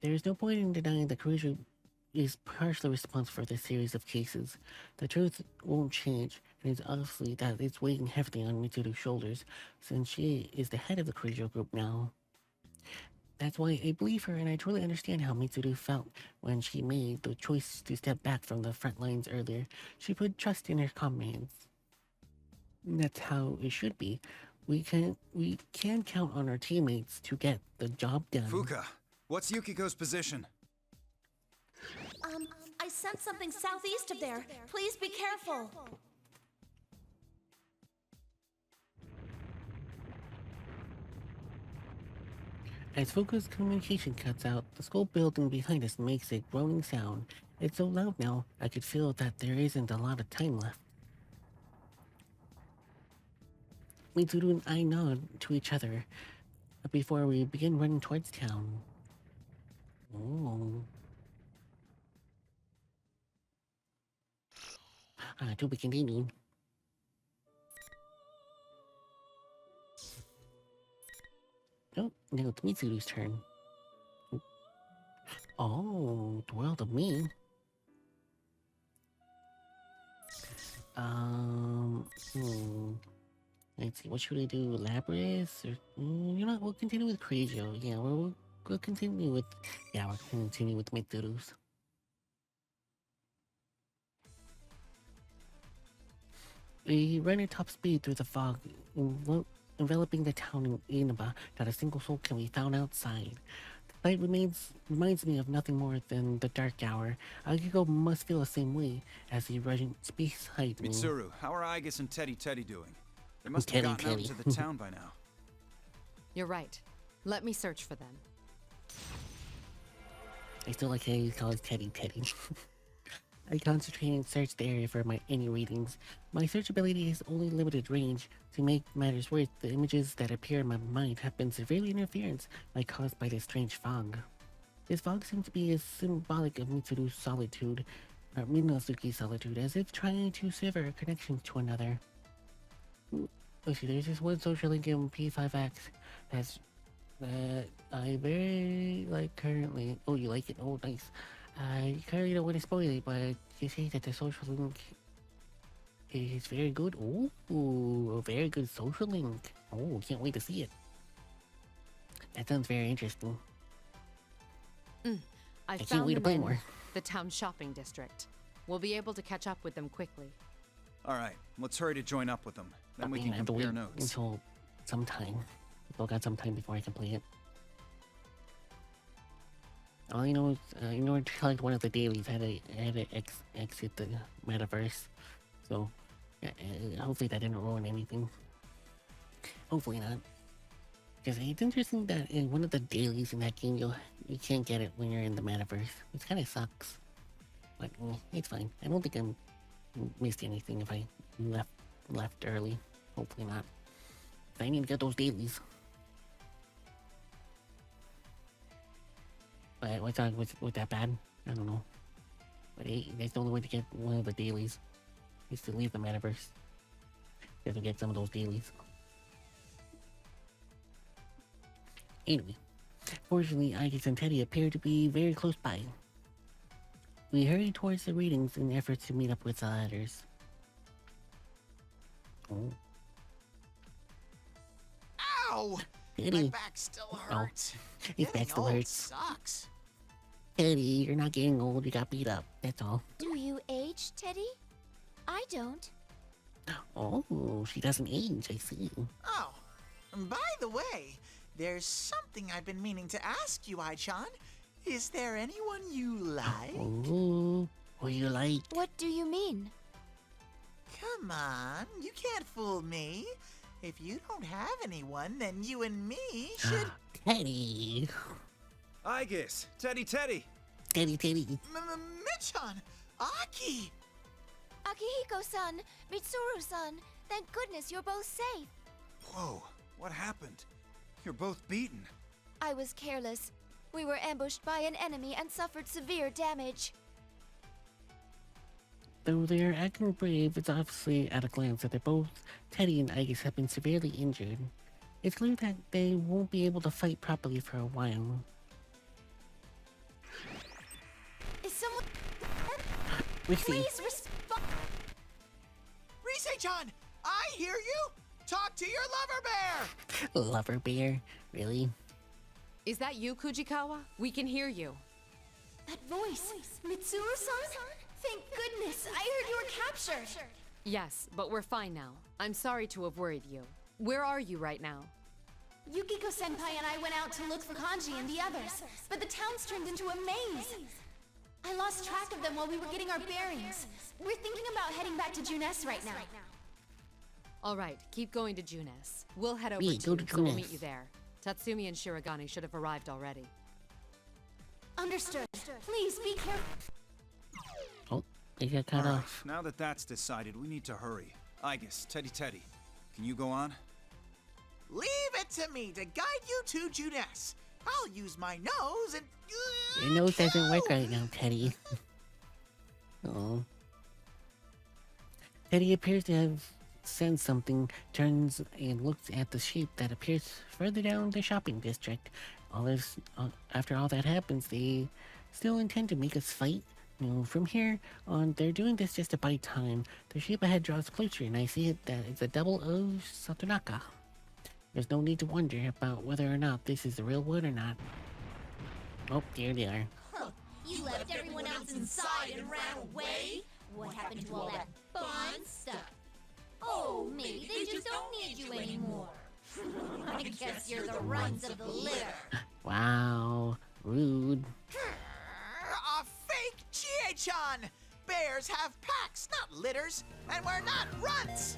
There is no point in denying that Kreijo is partially responsible for this series of cases. The truth won't change, and it's obviously that it's weighing heavily on Mitsuru's shoulders, since she is the head of the Kreijo group now. That's why I believe her, and I truly understand how Mitsuru felt when she made the choice to step back from the front lines earlier. She put trust in her comrades. That's how it should be. We can count on our teammates to get the job done. Fuka, what's Yukiko's position? I sent something southeast of there. Please be careful. As Fuka's communication cuts out, the school building behind us makes a groaning sound. It's so loud now, I could feel that there isn't a lot of time left. Mitsuru and I nod to each other before we begin running towards town. Oh. To be continued. Oh, now it's Mitsuru's turn. Oh, the world of me. Let's see, what should we do? Labyrinth? Or, you know what, we'll continue with Kreijo. Yeah, we'll continue with, we'll continue with Mitsuru's. We ran at top speed through the fog, enveloping the town in Inaba. Not a single soul can be found outside. The night reminds me of nothing more than the dark hour. Ichigo must feel the same way as he speaks beside me. Mitsuru, how are Igus and Teddy doing? They must have gotten out to the town by now. You're right. Let me search for them. I still like how he calls Teddy. I concentrate and search the area for any readings. My search ability has only limited range. To make matters worse, the images that appear in my mind have been severely interfered caused by this strange fog. This fog seems to be as symbolic of Mitsuru's solitude. Minosuke solitude, as if trying to sever a connection to another. Let's see, there's this one social link in P5X that I very like currently. Oh, you like it? Oh, nice. I currently don't want to spoil it, but you say that the social link is very good. Ooh, a very good social link. Oh, can't wait to see it. That sounds very interesting. I can't found wait to them play in more. the town shopping district. We'll be able to catch up with them quickly. All right, let's hurry to join up with them. Then we I can have to compare wait notes. until sometime. Still got some time before I can play it. All I know is, in order to collect one of the dailies, I had to exit the metaverse. So, hopefully that didn't ruin anything. Hopefully not. Because it's interesting that in one of the dailies in that game, you can't get it when you're in the metaverse. It kind of sucks. But it's fine. I don't think I missed anything if I left early. Hopefully not. I need to get those dailies. But what's that? Was that bad? I don't know. But that's the only way to get one of the dailies. Is to leave the metaverse. You have to get some of those dailies. Anyway, fortunately, Igus and Teddy appear to be very close by. We hurry towards the readings in efforts to meet up with the ladders. Oh. Ow! Teddy. My back still hurts. His back Getting still old hurts. sucks. Teddy, you're not getting old, you got beat up. That's all. Do you age, Teddy? I don't. Oh, she doesn't age, I see. Oh, and by the way, there's something I've been meaning to ask you, Ai-chan. Is there anyone you like? Oh, who you like? What do you mean? Come on, you can't fool me. If you don't have anyone, then you and me should... Teddy. Igus, Teddy. Teddy. Michan! Aki! Akihiko-san, Mitsuru-san, thank goodness you're both safe. Whoa, what happened? You're both beaten. I was careless. We were ambushed by an enemy and suffered severe damage. Though they're acting brave, it's obviously at a glance that they're both, Teddy and Igus, have been severely injured. It's clear that they won't be able to fight properly for a while. Is someone... Rixie. Please respond! Rise-chan! I hear you! Talk to your lover bear! Lover bear? Really? Is that you, Kujikawa? We can hear you. That voice! Mitsuru-san? Thank goodness! I heard you were captured! Yes, but we're fine now. I'm sorry to have worried you. Where are you right now? Yukiko-senpai and I went out to look for Kanji and the others, but the town's turned into a maze. I lost track of them while we were getting our bearings. We're thinking about heading back to Junes right now. All right, keep going to Junes. We'll head over Yeah, to go you, to so we'll Junes. meet you there. Tatsumi and Shirogane should have arrived already. Understood. Please be careful. Oh, they got cut All right, off. now that that's decided, we need to hurry. Igus, Teddy. Can you go on? Leave it to me to guide you to Junes. I'll use my nose and... Your nose doesn't work right now, Teddy. Oh. Teddy appears to have sensed something, turns and looks at the sheep that appears further down the shopping district. After all that happens, they still intend to make us fight. You know, from here on, they're doing this just to buy time. The sheep ahead draws closer, and I see that it's a double of Satonaka. There's no need to wonder about whether or not this is the real one or not. Oh, there they are. Huh. You left everyone else inside and ran away? What happened to all that fun stuff? Oh, maybe they just don't need you anymore. I guess you're the runs of the litter. Wow, rude. A fake Chie-chan! Bears have packs, not litters, and we're not runts!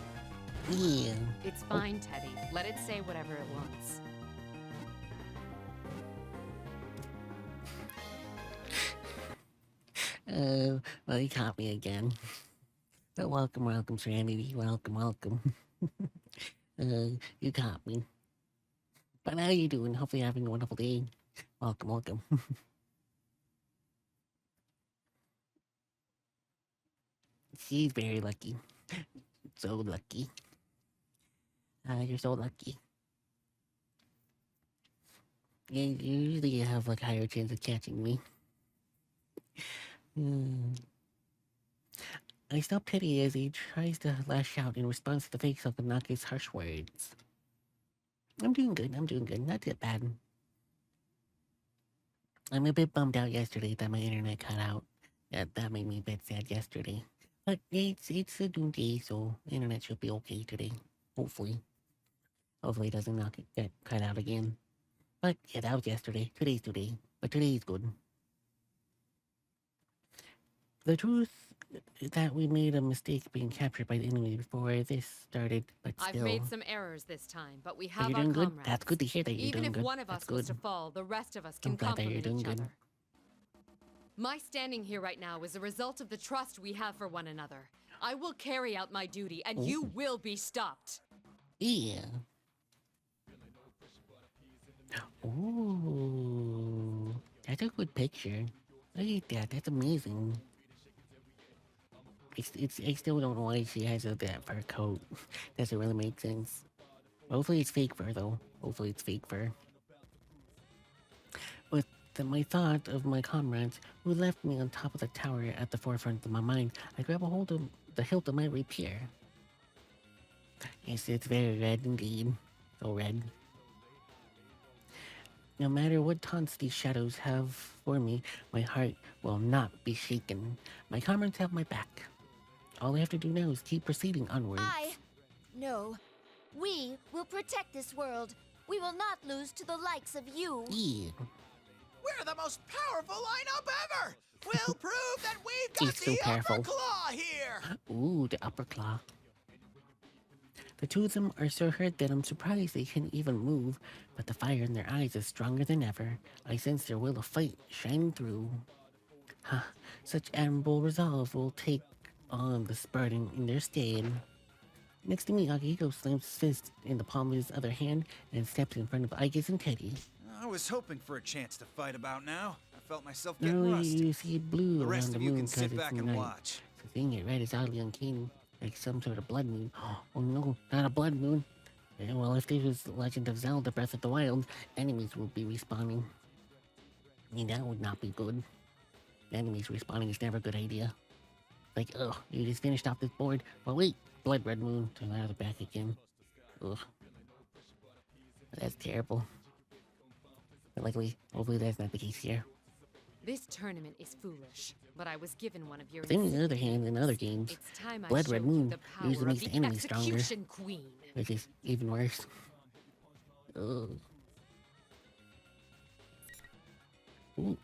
Yeah. It's fine, Teddy. Let it say whatever it wants. Well, he caught me again. But welcome, Serenity. Welcome. You caught me. But how you doing? Hopefully you're having a wonderful day. Welcome. She's very lucky. So lucky. You're so lucky. Yeah, usually you have like higher chance of catching me. I stop Teddy as he tries to lash out in response to the fake Sakunaki's harsh words. I'm doing good, not that bad. I'm a bit bummed out yesterday that my internet cut out. That made me a bit sad yesterday. But it's a new day, so internet should be okay today. Hopefully. Hopefully it doesn't not get cut out again. But yeah, that was yesterday. Today's today. But today's good. The truth is that we made a mistake being captured by the enemy before this started, but still. I've made some errors this time, but we But have you're our doing good? comrades. That's good to hear that you're Even doing if good. one of That's us was good. to fall, the rest of us I'm can glad that you're complement doing each good. other. My standing here right now is a result of the trust we have for one another. I will carry out my duty, and you will be stopped. Yeah. Ooh. That's a good picture. Look at that. That's amazing. I still don't know why she has that fur coat. Doesn't really make sense. Hopefully it's fake fur, though. Hopefully it's fake fur. With my thought of my comrades who left me on top of the tower at the forefront of my mind, I grab a hold of the hilt of my rapier. Yes, it's very red indeed. So red. No matter what taunts these shadows have for me, my heart will not be shaken. My comrades have my back. All I have to do now is keep proceeding onwards. No. We will protect this world. We will not lose to the likes of you. Yeah. We're the most powerful lineup ever! We'll prove that we've got It's so the powerful. upper claw here! Ooh, the upper claw. The two of them are so hurt that I'm surprised they can even move, but the fire in their eyes is stronger than ever. I sense their will to fight shining through. Huh, such admirable resolve will take on the Spartan in their stead. Next to me, Akihiko slams his fist in the palm of his other hand and steps in front of Aigis and Teddy. I was hoping for a chance to fight about now. I felt myself Now getting rusty. you see blue The rest around the of you moon can because sit it's back and night. watch. So seeing it red is oddly uncanny, like some sort of blood moon. Oh no, not a blood moon. Yeah, well, if this was Legend of Zelda Breath of the Wild, enemies will be respawning. I mean, that would not be good. Enemies respawning is never a good idea. Like, ugh, you just finished off this board. Well, wait, blood red moon. Turn out of the back again. Ugh. That's terrible. But luckily, hopefully that's not the case here. This tournament is foolish, but I was given one of your. But then on the other hand, in other games, It's time I Blood Red showed you Moon the power usually of makes the enemy stronger. execution queen. Which is even worse. Ugh. Ooh,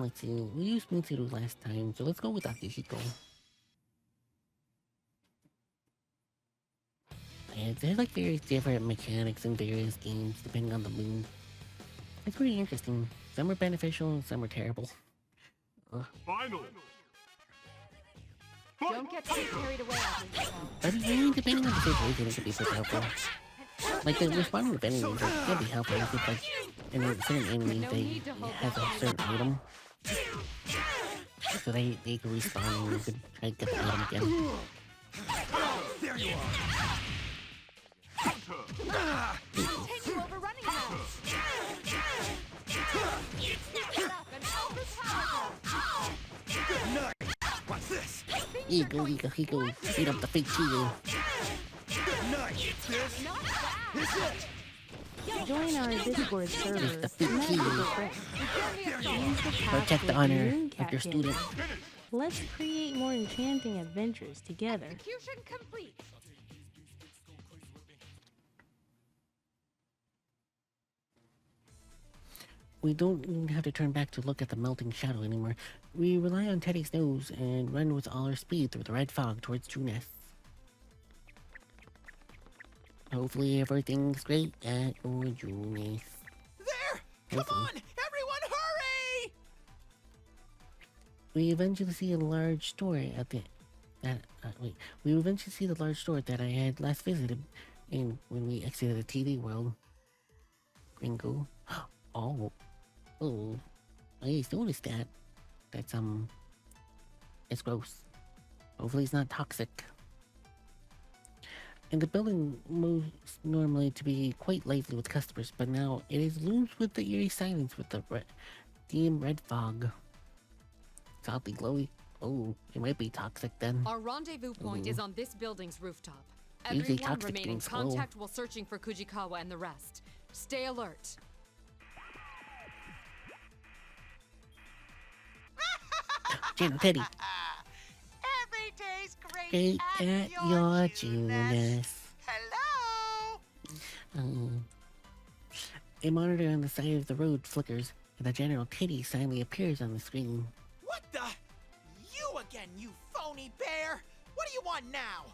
let's see. We used Mitsuru last time, so let's go with Akihiko. Yeah, there's like various different mechanics in various games depending on the moon. It's pretty interesting. Some are beneficial and some are terrible. Final. Don't get too carried away. But I mean, depending on the situation, it could be pretty helpful. Like the responding with enemies can be helpful if it's like certain enemies they have a certain item. So they can respawn and you could try to get the item again. There you Continue overrunning them. Snap it up and overpower them. What's this? Here you go, beat up the fake shield. Join our Discord server. the big Connect key. with your friends. Use the Protect the password honor Mooncat of your Kid. student. Let's create more enchanting adventures together. Execution complete. We don't even have to turn back to look at the melting shadow anymore. We rely on Teddy's nose and run with all our speed through the red fog towards True Nest. Hopefully everything's great at your True Nest. There! Come Hopefully. on! Everyone hurry! We eventually see a large store at the... We eventually see the large store that I had last visited in when we exited the TV world. Gringo. Oh. Oh. I just noticed that. That's, it's gross. Hopefully it's not toxic. And the building moves normally to be quite lively with customers, but now it is loomed with the eerie silence with the dim red fog. It's oddly glowy. Oh, it might be toxic then. Our rendezvous point is on this building's rooftop. Usually Everyone toxic remain in things glow. contact while searching for Kujikawa and the rest. Stay alert. General Teddy. Every day's great Great at your your Junus. Hello. A monitor on the side of the road flickers, and the General Teddy suddenly appears on the screen. What the? You again, you phony bear! What do you want now?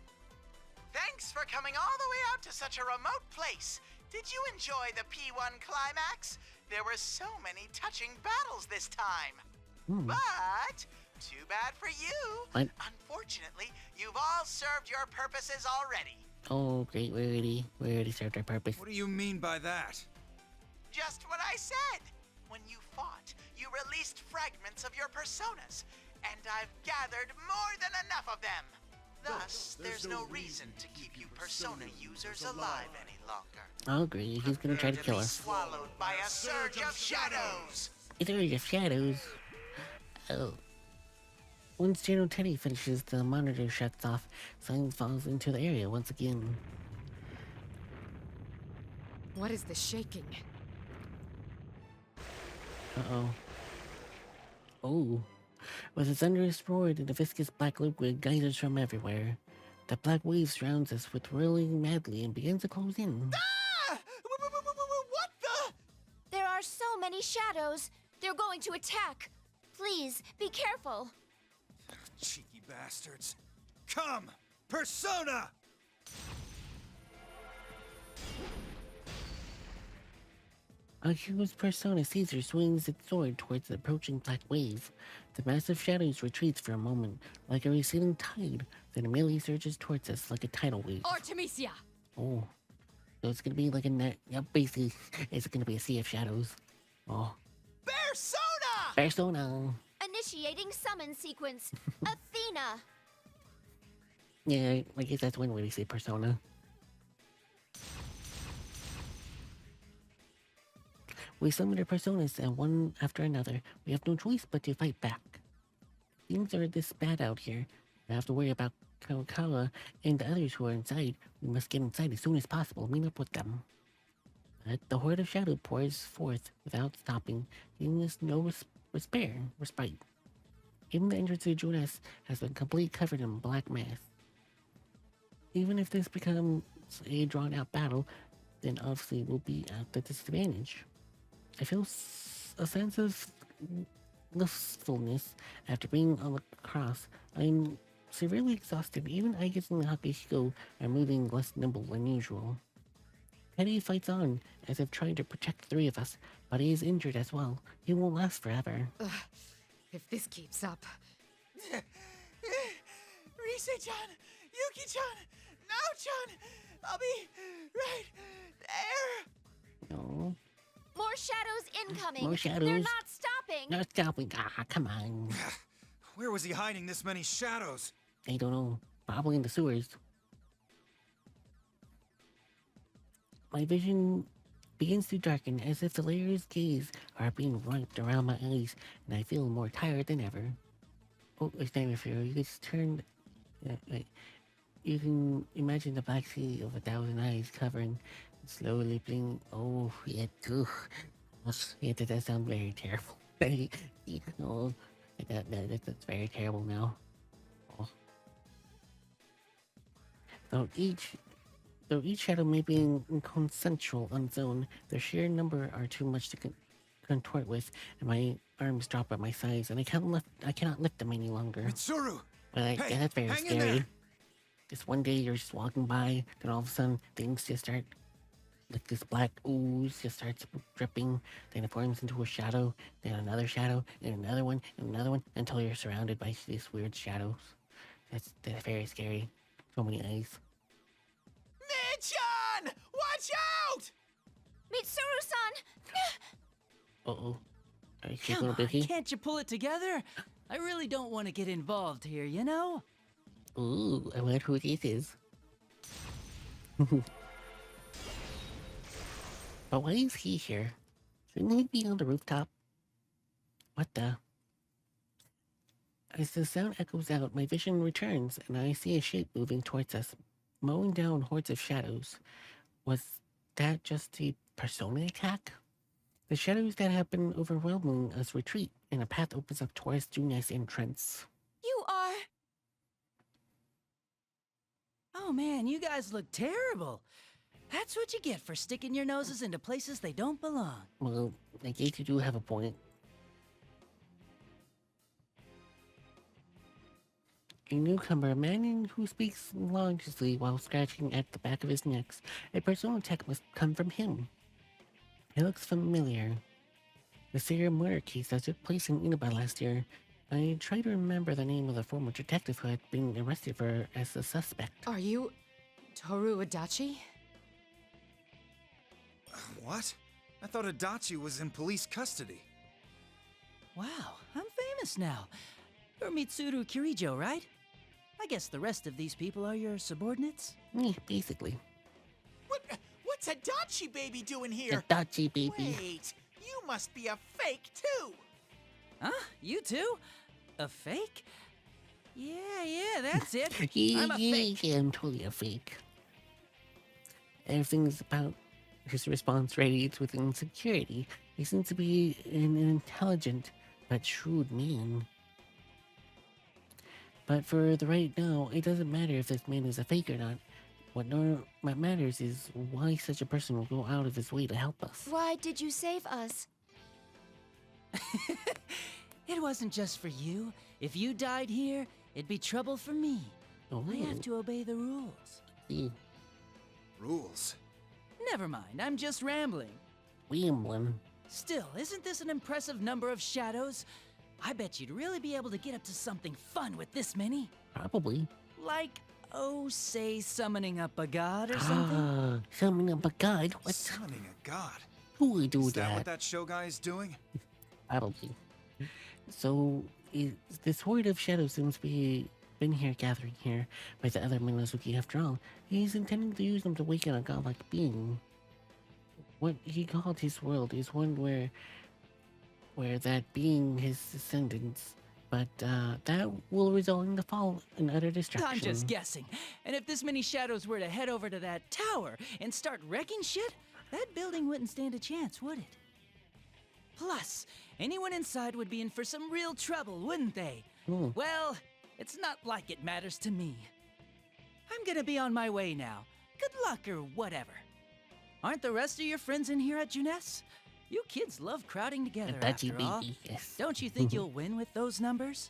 Thanks for coming all the way out to such a remote place. Did you enjoy the P1 climax? There were so many touching battles this time. But too bad for you. What? Unfortunately, you've all served your purposes already. Oh, great, we already served our purpose. What do you mean by that? Just what I said. When you fought, you released fragments of your personas, and I've gathered more than enough of them. Thus, there's no reason to keep you persona users alive any longer. I'll agree, he's gonna try to kill Be us. swallowed by a surge of shadows. It's already of shadows. Oh. Once General Teddy finishes, the monitor shuts off. Silence falls into the area once again. What is this shaking? Uh-oh. Oh. With a thunderous roar and a viscous black liquid geysers from everywhere. The black wave surrounds us with whirling madly and begins to close in. Ah! What the? There are so many shadows. They're going to attack. Please, be careful. Cheeky bastards. Come! Persona! Ichigo's persona Caesar swings its sword towards the approaching black wave. The massive shadows retreats for a moment, like a receding tide, then immediately surges towards us like a tidal wave. Artemisia! Oh. So it's gonna be like a net. Yep, basically, it's gonna be a sea of shadows. Oh. Persona! Persona! Initiating summon sequence. Athena. Yeah, I guess that's one way to say persona. We summon our personas, and one after another, we have no choice but to fight back. Things are this bad out here. We have to worry about Kawakawa and the others who are inside. We must get inside as soon as possible and meet up with them. But the horde of shadow pours forth without stopping, giving us no respite. Even the entrance to Jonas has been completely covered in black mass. Even if this becomes a drawn-out battle, then obviously we'll be at a disadvantage. I feel a sense of blissfulness after being on the cross. I'm severely exhausted. Even Aigis and Hakushiko are moving less nimble than usual. Teddy fights on, as if trying to protect the three of us, but he is injured as well. He won't last forever. Ugh, if this keeps up. Rise-chan, Yuki-chan, Nao-chan, I'll be right there. No. More shadows incoming. More shadows. They're not stopping. Not stopping. Ah, come on. Where was he hiding this many shadows? I don't know. Probably in the sewers. My vision begins to darken as if the layers' gaze are being wrapped around my eyes, and I feel more tired than ever. Oh, it's time for you. You can just turn. Wait. You can imagine the black sea of 1,000 eyes covering, slowly bling. Oh, yeah, yeah, that does sound very terrible. Oh, that's very terrible now. Oh. Though each shadow may be consensual on its own, their sheer number are too much to contort with, and my arms drop at my sides, and I cannot lift them any longer. Mitsuru! But Hey, yeah, that's very hang in scary. there. Just one day you're just walking by, then all of a sudden things just start, like this black ooze just starts dripping, then it forms into a shadow, then another shadow, and another one, until you're surrounded by these weird shadows. That's very scary. So many eyes. Mid-chan! Watch out! Mitsuru-san! Uh-oh. Are you shaking Come a little on, bit? can't you pull it together? I really don't want to get involved here, you know? Ooh, I wonder who this is. But why is he here? Shouldn't he be on the rooftop? What the? As the sound echoes out, my vision returns, and I see a shape moving towards us, mowing down hordes of shadows. Was that just a persona attack? The shadows that have been overwhelming us retreat, and a path opens up towards June's entrance. You are... Oh man, you guys look terrible. That's what you get for sticking your noses into places they don't belong. Well, I guess you do have a point. A newcomer, a man who speaks logically while scratching at the back of his neck. A personal attack must come from him. It looks familiar. The serial murder case that took place in Inaba last year. I try to remember the name of the former detective who had been arrested for as a suspect. Are you Toru Adachi? What? I thought Adachi was in police custody. Wow, I'm famous now. You're Mitsuru Kirijo, right? I guess the rest of these people are your subordinates? Yeah, basically. What's Adachi baby doing here? Adachi baby. Wait, you must be a fake too. Huh? You too? A fake? Yeah, that's it. I'm a fake. Yeah, I'm totally a fake. Everything's about his response radiates with insecurity. He seems to be an intelligent but shrewd man. But for the right now, it doesn't matter if this man is a fake or not. What matters is why such a person will go out of his way to help us. Why did you save us? It wasn't just for you. If you died here, it'd be trouble for me. Oh, I have to obey the rules. see, Rules? Never mind, I'm just rambling. rambling. Still, isn't this an impressive number of shadows? I bet you'd really be able to get up to something fun with this many. Probably. Like, oh, say summoning up a god or something? Ah, summoning up a god. What? Summoning a god? Who would do Is that that? what that show guy is doing? Probably. So, this horde of shadows seems to be been here gathering here by the other Minazuki after all. He's intending to use them to awaken a godlike being. What he called his world is one where that being his descendants, but that will result in the fall and utter destruction. I'm just guessing. And if this many shadows were to head over to that tower and start wrecking shit, that building wouldn't stand a chance, would it? Plus, anyone inside would be in for some real trouble, wouldn't they? Hmm. Well, it's not like it matters to me. I'm gonna be on my way now. Good luck or whatever. Aren't the rest of your friends in here at Junes? You kids love crowding together Adachi after all. baby, yes. Don't you think you'll win with those numbers?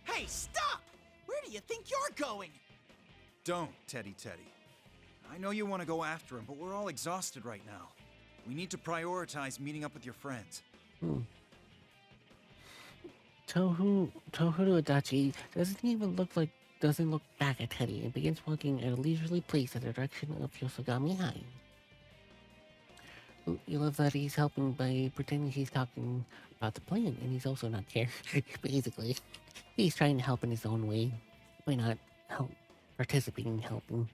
Hey, stop! Where do you think you're going? Don't, Teddy. I know you want to go after him, but we're all exhausted right now. We need to prioritize meeting up with your friends. Tohuru Adachi doesn't look back at Teddy and begins walking at a leisurely pace in the direction of Yosogami High. You love that he's helping by pretending he's talking about the plan, and he's also not there. Basically, he's trying to help in his own way. Why not help, participate in helping?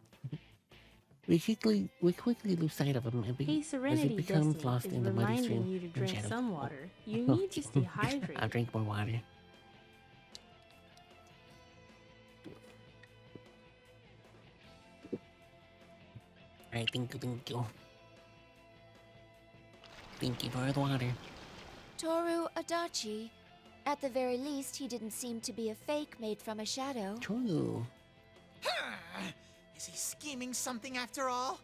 We quickly lose sight of him Hey, as he Serenity becomes Destiny lost is in the muddy reminding stream you to and drink shadows. some water. You need to stay I'll hydrated. drink more water. Alright, thank you. Thank you for the water. Toru Adachi. At the very least, he didn't seem to be a fake made from a shadow. True. Is he scheming something after all?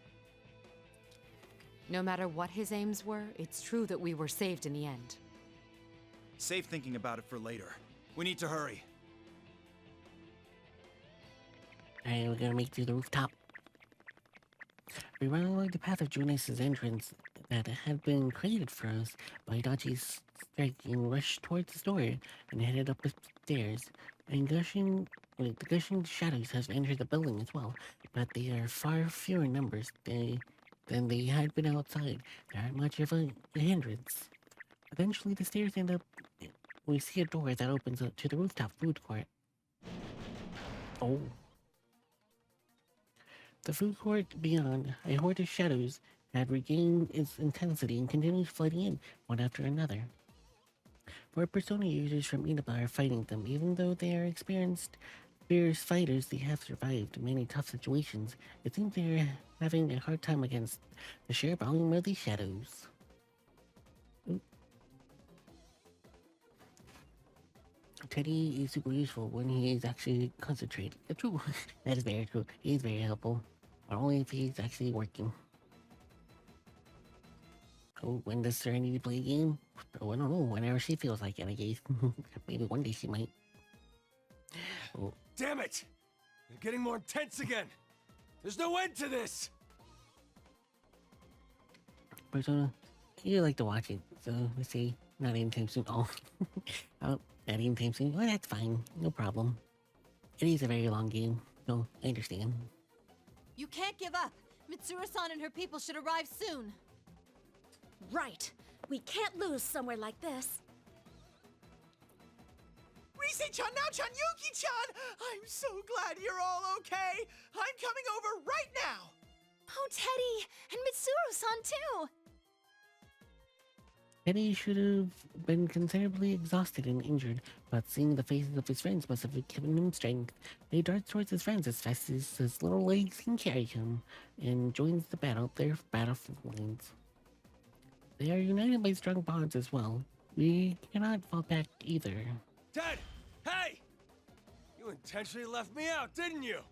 No matter what his aims were, it's true that we were saved in the end. Save thinking about it for later. We need to hurry. Alright, we're gonna make it to the rooftop. We run along the path of Junes' entrance that had been created for us by Dachi's strike and rushed towards the store and headed up the stairs. And the gushing shadows have entered the building as well, but they are far fewer in numbers than they had been outside. They aren't much of a hindrance. Eventually, the stairs end up. We see a door that opens up to the rooftop food court. Oh. The food court beyond, a horde of shadows had regained its intensity and continued flooding in, one after another. More Persona users from Inaba are fighting them, even though they are experienced, fierce fighters. They have survived many tough situations. It seems they are having a hard time against the sheer volume of these shadows. Ooh. Teddy is super useful when he is actually concentrated. True. That is very true. He is very helpful. But only if he's actually working. Oh, when does Serenity play a game? Oh, I don't know. Whenever she feels like it, I guess. Maybe one day she might. Oh. Damn it! They're getting more intense again! There's no end to this! Persona, you like to watch it, so let's see. Not anytime soon. Oh. Oh, not anytime soon. Well, that's fine. No problem. It is a very long game, so I understand. You can't give up. Mitsuru-san and her people should arrive soon. Right. We can't lose somewhere like this. Rise-chan, now-chan, Yuki-chan! I'm so glad you're all okay! I'm coming over right now! Oh, Teddy! And Mitsuru-san, too! Teddy should have been considerably exhausted and injured, but seeing the faces of his friends must have given him strength. He darts towards his friends as fast as his little legs can carry him, and joins the battle, their battlefield lines. They are united by strong bonds as well. We cannot fall back either. Ted! Hey! You intentionally left me out, didn't you?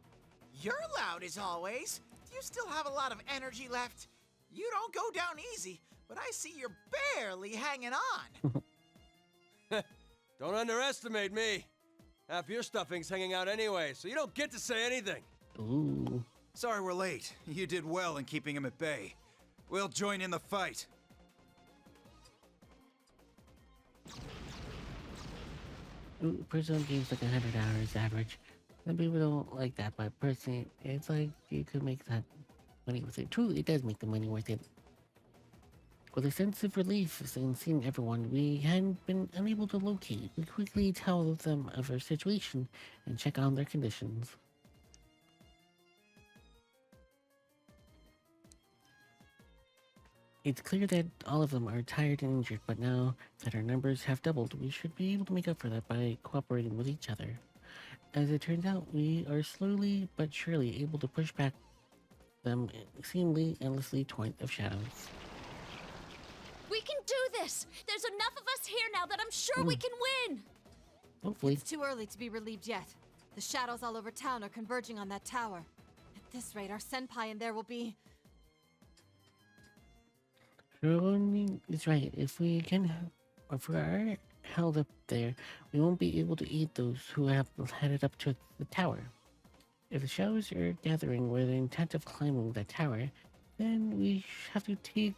You're loud as always. Do you still have a lot of energy left? You don't go down easy, but I see you're barely hanging on. Don't underestimate me. Half your stuffing's hanging out anyway, so you don't get to say anything. Ooh. Sorry we're late. You did well in keeping him at bay. We'll join in the fight. Personal games like 100 hours average. Some people don't like that, but personally, it's like you could make that money with it. Truly, it does make the money worth it. With a sense of relief in seeing everyone we hadn't been unable to locate, we quickly tell them of our situation and check on their conditions. It's clear that all of them are tired and injured, but now that our numbers have doubled, we should be able to make up for that by cooperating with each other. As it turns out, we are slowly but surely able to push back them seemingly endlessly torrent of shadows. We can do this! There's enough of us here now that I'm sure we can win! Hopefully. It's too early to be relieved yet. The shadows all over town are converging on that tower. At this rate, our senpai in there will be... Ronnie is right. If we are held up there, we won't be able to aid those who have headed up to the tower. If the shadows are gathering with the intent of climbing the tower, then we have to take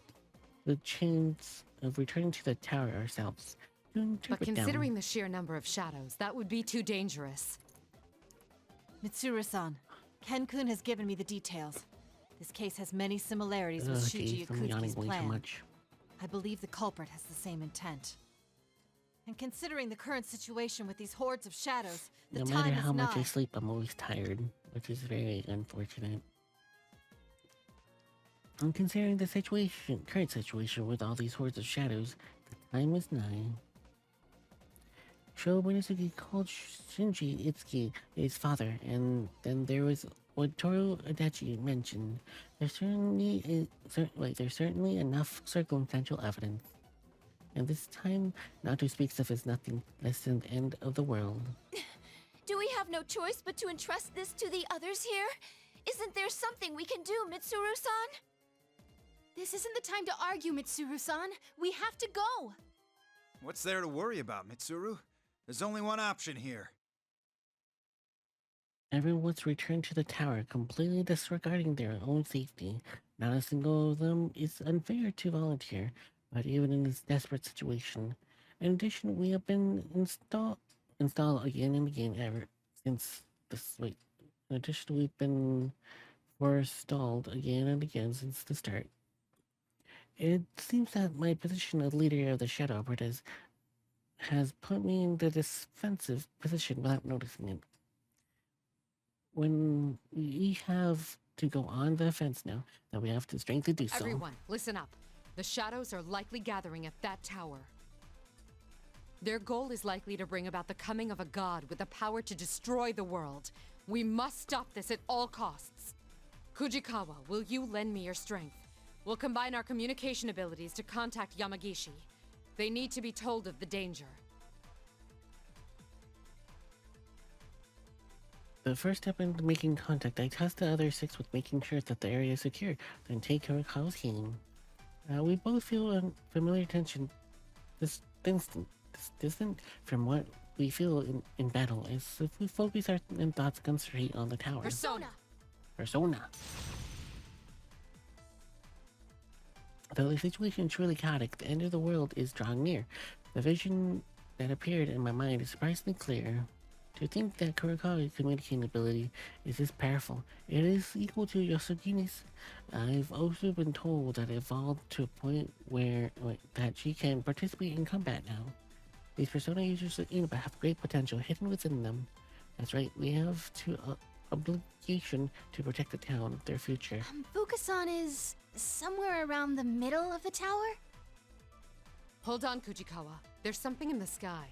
the chance of returning to the tower ourselves. But considering the sheer number of shadows, that would be too dangerous. Mitsuru-san, Ken-kun has given me the details. This case has many similarities with Shuji Yakutsuki's plan. I believe the culprit has the same intent. And considering the current situation with these hordes of shadows, the time is nigh. No matter how much I sleep, I'm always tired, which is very unfortunate. And considering the current situation with all these hordes of shadows, the time is nigh. Sho Buenosuke called Shinji Itsuki his father, and then there was what Toru Adachi mentioned. There's certainly enough circumstantial evidence. And this time, not to speak of is nothing less than the end of the world. Do we have no choice but to entrust this to the others here? Isn't there something we can do, Mitsuru-san? This isn't the time to argue, Mitsuru-san. We have to go. What's there to worry about, Mitsuru? There's only one option here. Everyone's returned to the tower, completely disregarding their own safety. Not a single of them is unfair to volunteer, but even in this desperate situation. In addition, we have been installed again and again ever since this. Wait. In addition, we've been forestalled again and again since the start. It seems that my position as leader of the Shadow Operatives has put me in the defensive position without noticing it. when we have to go on the offense now, that we have the strength to do so. Everyone, listen up. The shadows are likely gathering at that tower. Their goal is likely to bring about the coming of a god with the power to destroy the world. We must stop this at all costs. Kujikawa, will you lend me your strength? We'll combine our communication abilities to contact Yamagishi. They need to be told of the danger. The first step in making contact, I tasked the other 6 with making sure that the area is secure, then take Kurikawa's healing. We both feel a familiar tension, distant from what we feel in battle, as if we focus our thoughts concentrate on the tower. Persona! Though the situation is truly chaotic, the end of the world is drawing near. The vision that appeared in my mind is surprisingly clear. To think that Kurikawa's communicating ability is this powerful, it is equal to Yosugini's. I've also been told that it evolved to a point where that she can participate in combat now. These persona users of Inaba have great potential hidden within them. That's right, we have to obligation to protect the town, their future. Fukasan is somewhere around the middle of the tower? Hold on, Kujikawa. There's something in the sky.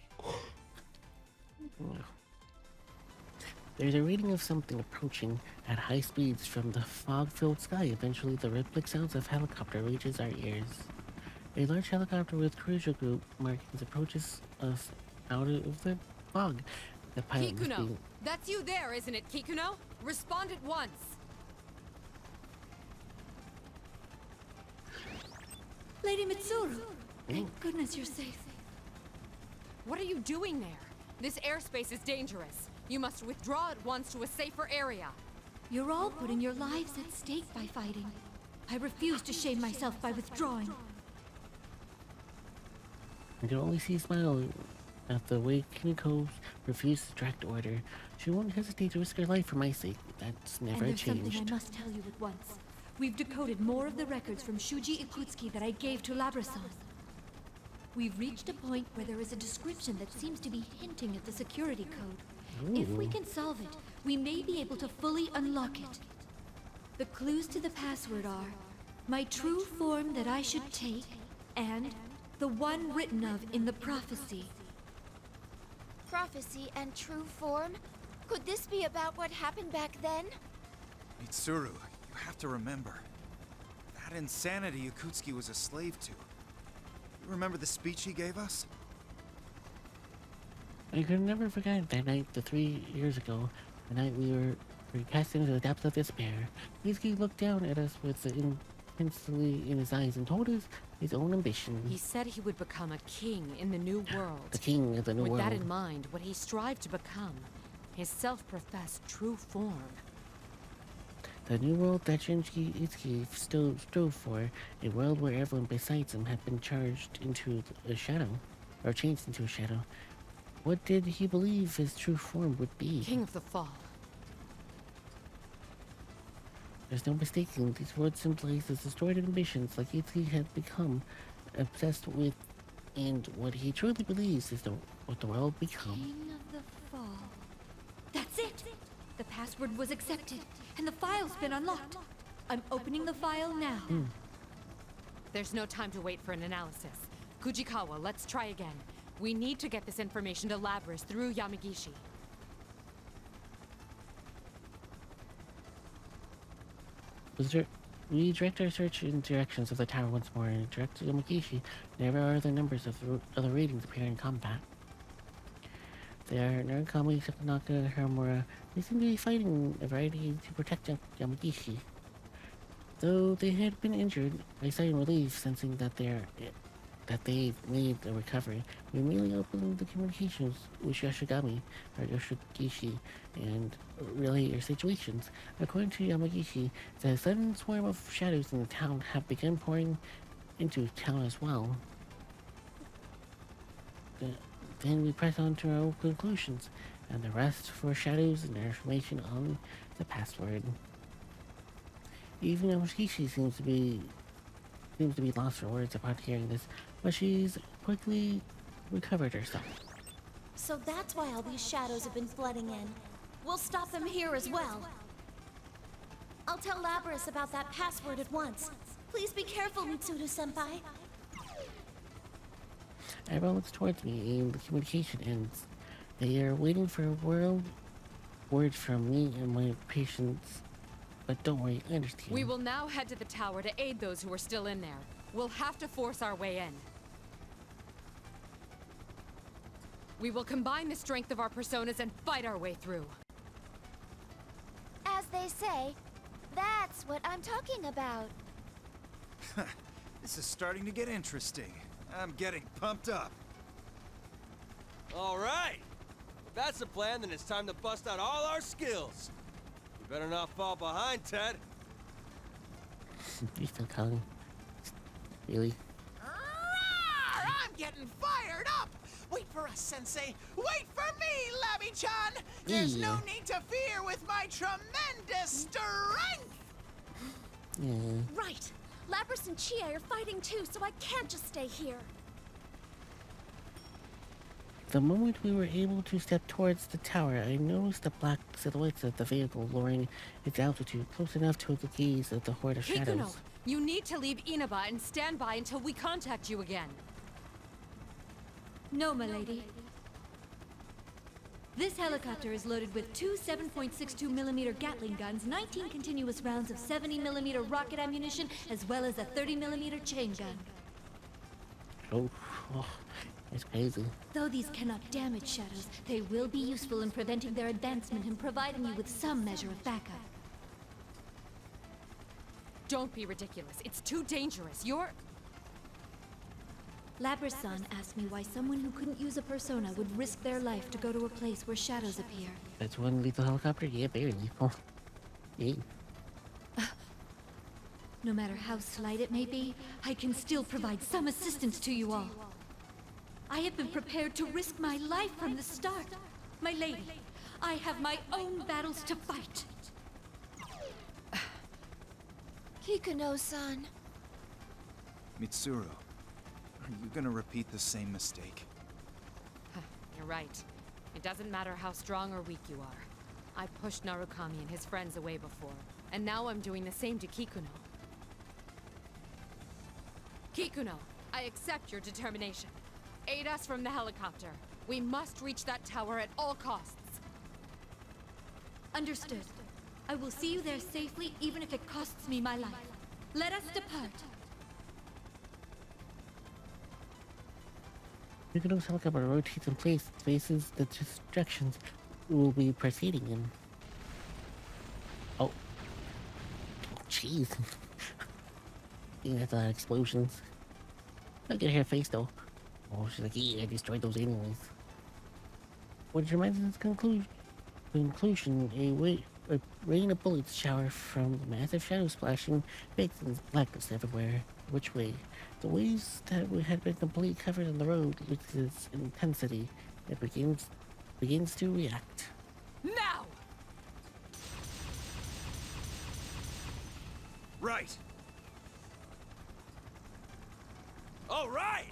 There's a reading of something approaching at high speeds from the fog-filled sky. Eventually, the rhythmic sounds of helicopter reaches our ears. A large helicopter with cruiser group markings approaches us out of the fog. The pilot must Kikuno! be... That's you there, isn't it, Kikuno? Respond at once! Lady Mitsuru! Thank goodness you're safe. What are you doing there? This airspace is dangerous. You must withdraw at once to a safer area. You're all putting your lives at stake by fighting. I refuse to shame myself by withdrawing. I can only see a smile at the way Kiniko refused to direct order. She won't hesitate to risk her life for my sake. That's never And there's changed. something I must tell you at once. We've decoded more of the records from Shuji Ikutsuki that I gave to Labrasan. We've reached a point where there is a description that seems to be hinting at the security code. If we can solve it, we may be able to fully unlock it. The clues to the password are my true form that I should take, and the one written of in the prophecy. Prophecy and true form? Could this be about what happened back then? Mitsuru, you have to remember. That insanity Ikutsuki was a slave to. You remember the speech he gave us? I could never forget that night, 3 years ago, the night we were cast into the depths of despair. Bsky looked down at us with the intensity in his eyes and told us his own ambition. He said he would become a king in the new world. The king of the new world. With that in mind, what he strived to become, his self-professed true form. The new world that Shinji Itsuki still strove for, a world where everyone besides him had been charged into a shadow, or changed into a shadow. What did he believe his true form would be? King of the Fall. There's no mistaking, these words symbolize the distorted ambitions like Itsuki had become obsessed with, and what he truly believes is what the world become. King of the Fall. That's it! The password was accepted, and the file's been unlocked. I'm opening the file now. There's no time to wait for an analysis. Kujikawa, let's try again. We need to get this information to Labras through Yamagishi. We direct our search in directions of the tower once more and direct to Yamagishi. Never are the numbers of the other ratings appear in combat. They are Narukami, Sakanaka, Haramura. They seem to be fighting a variety to protect Yamagishi. Though they had been injured, I sighed in relief, sensing that they've made a recovery. We immediately opened the communications with Yoshigami, or Yoshigishi, and relay our situations. According to Yamagishi, the sudden swarm of shadows in the town have begun pouring into town as well. Then we press on to our own conclusions, and the rest for shadows and information on the password. Even Yamagishi seems to be lost for words upon hearing this, but she's quickly recovered herself. So that's why all these shadows have been flooding in. We'll stop them here as well. I'll tell Labrys about that password at once. Please be careful, Mitsuru-senpai. Everyone looks towards me and the communication ends. They are waiting for a word from me and my patients. But don't worry, I understand. We will now head to the tower to aid those who are still in there. We'll have to force our way in. We will combine the strength of our personas and fight our way through. As they say, that's what I'm talking about. This is starting to get interesting. I'm getting pumped up. All right. If that's the plan, then it's time to bust out all our skills. You better not fall behind, Ted. You still calling? Really? Roar! I'm getting fired up! Wait for us, Sensei! Wait for me, Labby-chan! There's no need to fear with my tremendous strength! Yeah. Right! Labrys and Chie are fighting too, so I can't just stay here. The moment we were able to step towards the tower, I noticed the black silhouettes of the vehicle lowering its altitude close enough to the gaze of the horde of Kikuno, shadows. you need to leave Inaba and stand by until we contact you again. No, my lady. This helicopter is loaded with two 7.62mm Gatling guns, 19 continuous rounds of 70mm rocket ammunition, as well as a 30mm chain gun. Oh, that's crazy. Though these cannot damage shadows, they will be useful in preventing their advancement and providing you with some measure of backup. Don't be ridiculous. It's too dangerous. You're... Labrys-san asked me why someone who couldn't use a persona would risk their life to go to a place where shadows appear. That's one lethal helicopter? Yeah, very lethal. Yeah. No matter how slight it may be, I can still provide some assistance to you all. I have been prepared to risk my life from the start. My lady, I have my own battles to fight. Kikuno-san. Mitsuru, are you gonna repeat the same mistake? You're right. It doesn't matter how strong or weak you are. I pushed Narukami and his friends away before, and now I'm doing the same to Kikuno. Kikuno, I accept your determination. Aid us from the helicopter. We must reach that tower at all costs. Understood. I will see you there safely, even if it costs me my life. Let us depart. Kikuno's helicopter rotates in place, faces the directions we will be proceeding in. Oh. Jeez. Yeah, that's explosions. Look at her face though. Oh, she's like, yeah, I destroyed those anyways. Which reminds us of conclusion, a rain of bullets shower from the massive shadow splashing, baked in blackness everywhere. Which way? The ways that we had been completely covered on the road loses intensity. It begins to react. Now! Right! All right!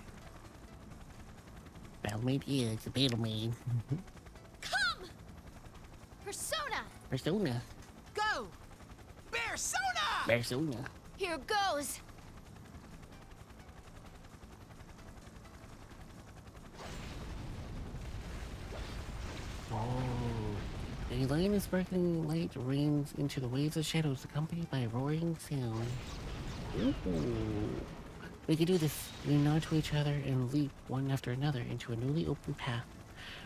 Battlemate, yeah, it's a battlemate. Come! Persona! Persona. Go! Persona! Persona. Here goes! Oh. A line of sparkling light rains into the waves of shadows, accompanied by a roaring sound. Ooh. We can do this. We nod to each other and leap one after another into a newly opened path.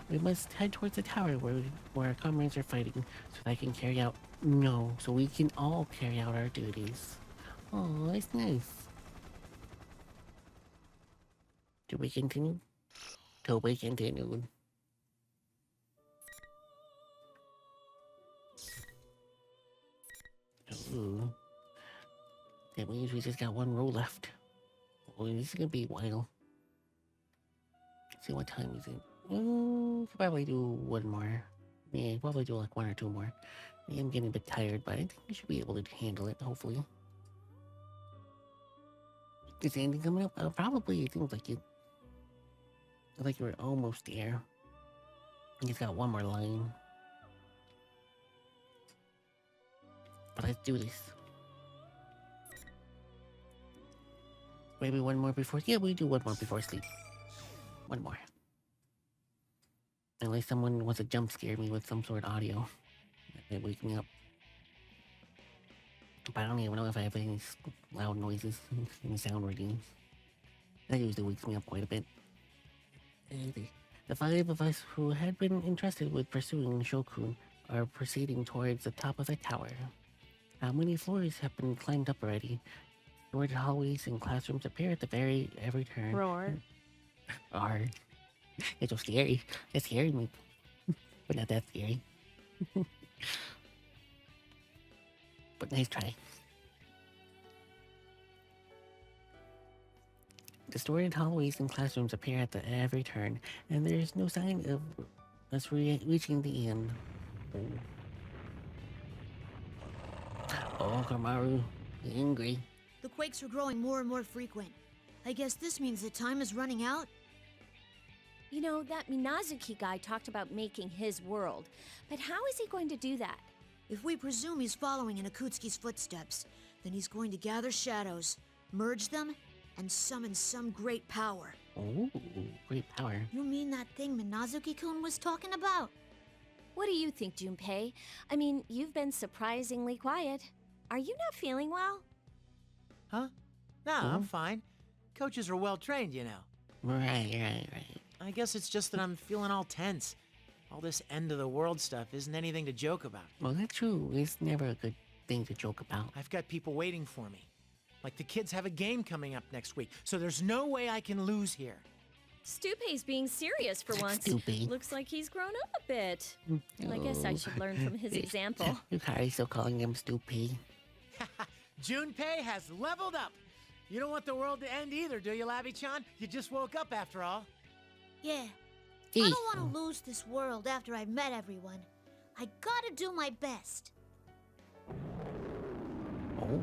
We must head towards the tower where our comrades are fighting, so that I can carry out... No, so we can all carry out our duties. Oh, that's nice. Do we continue? To be continued. Ooh. That means we just got one row left. Oh, this is gonna be a while. Let's see, what time is it? Could probably do one more. Yeah, probably do like one or two more. I am getting a bit tired, but I think we should be able to handle it, hopefully. Is anything coming up? Probably, it seems like it. I think we're almost there. I just got one more line. But let's do this. Maybe one more before. Yeah, we do one more before sleep. One more. Unless someone wants to jump scare me with some sort of audio. That wake me up. But I don't even know if I have any loud noises in the sound readings. That usually wakes me up quite a bit. The five of us who had been entrusted with pursuing Shokun are proceeding towards the top of the tower. How many floors have been climbed up already? Doors, hallways, and classrooms appear at every turn. Roar. Roar. It's so scary. It's scaring me. But not that scary. But nice try. The storied hallways and classrooms appear at every turn, and there's no sign of us reaching the end. Oh, Kamaru, angry. The quakes are growing more and more frequent. I guess this means that time is running out? You know, that Minazuki guy talked about making his world, but how is he going to do that? If we presume he's following in Akutsuki's footsteps, then he's going to gather shadows, merge them, and summon some great power. Oh, great power. You mean that thing Minazuki-kun was talking about? What do you think, Junpei? I mean, you've been surprisingly quiet. Are you not feeling well? Huh? No, I'm fine. Coaches are well trained, you know. Right. I guess it's just that I'm feeling all tense. All this end of the world stuff isn't anything to joke about. Well, that's true. It's never a good thing to joke about. I've got people waiting for me. Like the kids have a game coming up next week, so there's no way I can lose here. Stupei's being serious for once. Stupei. Looks like he's grown up a bit. I guess I should learn from his example. You're still calling him Stupei. Junpei has leveled up. You don't want the world to end either, do you, Labby-chan? You just woke up after all. Yeah. I don't want to lose this world after I've met everyone. I gotta do my best. Oh.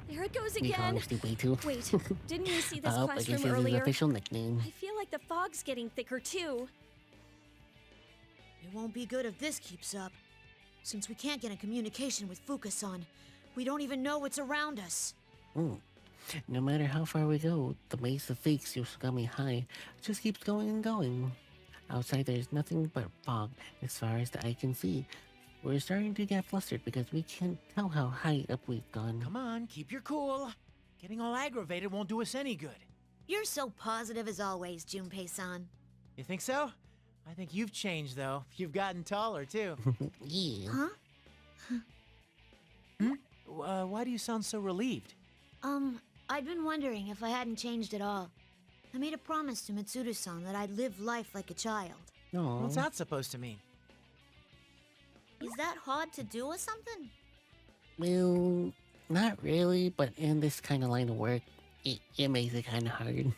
There it goes We call again. him Stupei too. Wait, didn't you see this I classroom guess it's his earlier? official nickname. I feel like the fog's getting thicker too. It won't be good if this keeps up. Since we can't get in communication with Fuka-san, we don't even know what's around us. No matter how far we go, the maze of fakes Yoshigami High just keeps going and going. Outside there's nothing but fog as far as the eye can see. We're starting to get flustered because we can't tell how high up we've gone. Come on, keep your cool. Getting all aggravated won't do us any good. You're so positive as always, Junpei-san. You think so? I think you've changed, though. You've gotten taller, too. Yeah. Huh? Why do you sound so relieved? I'd been wondering if I hadn't changed at all. I made a promise to Mitsuru-san that I'd live life like a child. No. What's that supposed to mean? Is that hard to do or something? Well, not really, but in this kind of line of work, it makes it kind of hard.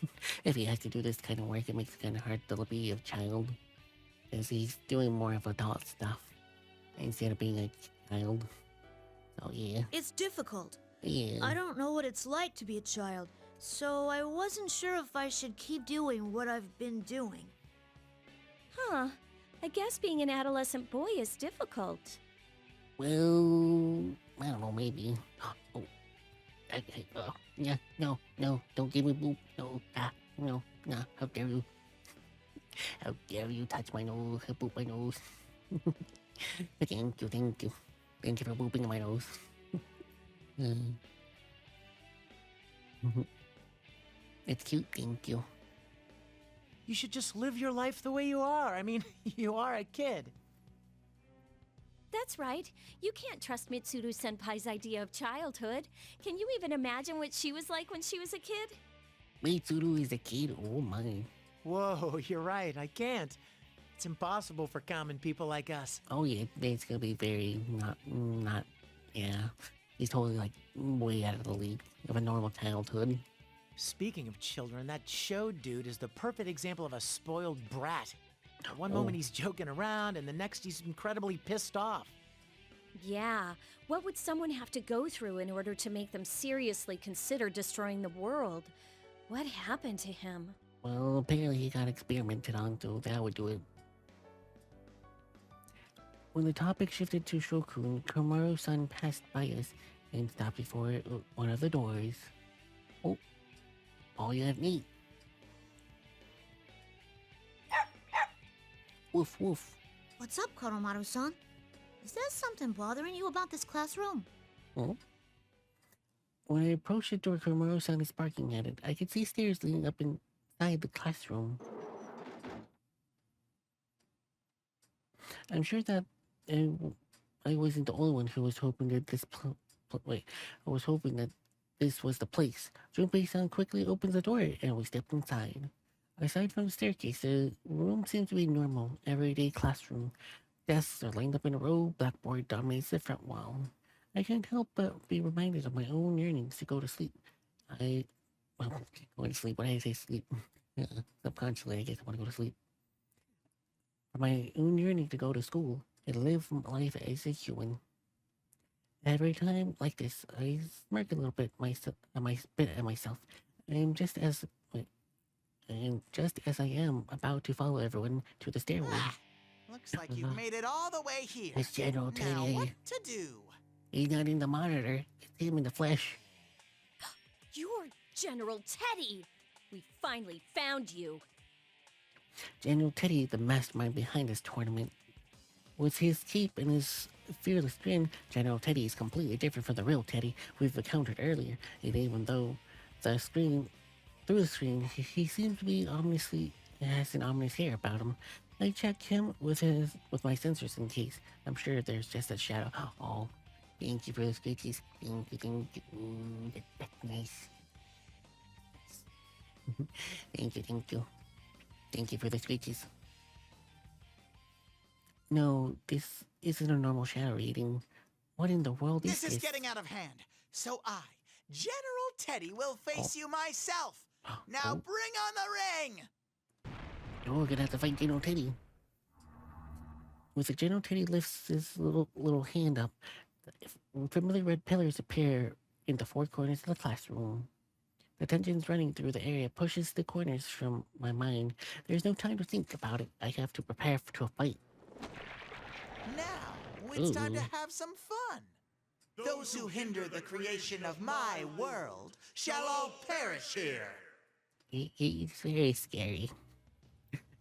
If he has to do this kind of work, it makes it kind of hard to be a child. Because he's doing more of adult stuff instead of being a child. So yeah. It's difficult. Yeah. I don't know what it's like to be a child, so I wasn't sure if I should keep doing what I've been doing. Huh. I guess being an adolescent boy is difficult. Well, I don't know, maybe. Oh. Yeah, no, don't give me boop. No, how dare you. How dare you touch my nose, boop my nose. Thank you. Thank you for booping my nose. It's cute, thank you. You should just live your life the way you are. I mean, you are a kid. That's right. You can't trust Mitsuru Senpai's idea of childhood. Can you even imagine what she was like when she was a kid? Mitsuru is a kid, oh my. Whoa, you're right, I can't. It's impossible for common people like us. Oh yeah, it's gonna be very not, yeah. He's totally like way out of the league of a normal childhood. Speaking of children, that show dude is the perfect example of a spoiled brat. One moment he's joking around, and the next he's incredibly pissed off. Yeah. What would someone have to go through in order to make them seriously consider destroying the world? What happened to him? Well, apparently he got experimented on, so that would do it. When the topic shifted to Shokun, Komaru-san passed by us and stopped before one of the doors. Oh, all you have to eat. Woof woof. What's up, Koromaru-san? Is there something bothering you about this classroom? Oh. When I approached the door, Komaru-san is barking at it. I could see stairs leading up inside the classroom. I'm sure that I wasn't the only one who was hoping that I was hoping that this was the place. Junpei-san quickly opens the door and we stepped inside. Aside from the staircase, the room seems to be normal, everyday classroom. Desks are lined up in a row, blackboard dominates the front wall. I can't help but be reminded of my own yearnings to go to sleep. Going to sleep, why did I say sleep? Subconsciously, I guess I want to go to sleep. For my own yearning to go to school and live life as a human. Every time like this, I smirk a little bit at myself. I'm just as I am about to follow everyone to the stairway. Looks like you've made it all the way here. It's General Teddy. Now what to do? He's not in the monitor. It's him in the flesh. You're General Teddy! We finally found you. General Teddy, the mastermind behind this tournament. With his cape and his fearless grin, General Teddy is completely different from the real Teddy we've encountered earlier. And even though through the screen, he seems to be has an ominous air about him. I check him with my sensors in case. I'm sure there's just a shadow. Oh, thank you for the screechies. Thank you. That's nice. Thank you. Thank you for the screechies. No, this isn't a normal shadow reading. What in the world is this? This is getting out of hand. So I, General Teddy, will face you myself. Now bring on the ring! Oh, we're gonna have to fight General Teddy. With the General Teddy lifts his little hand up, familiar red pillars appear in the four corners of the classroom. The tensions running through the area pushes the corners from my mind. There's no time to think about it. I have to prepare to a fight. Now, it's time to have some fun. Those who hinder the creation of my world shall all perish here. He's very scary.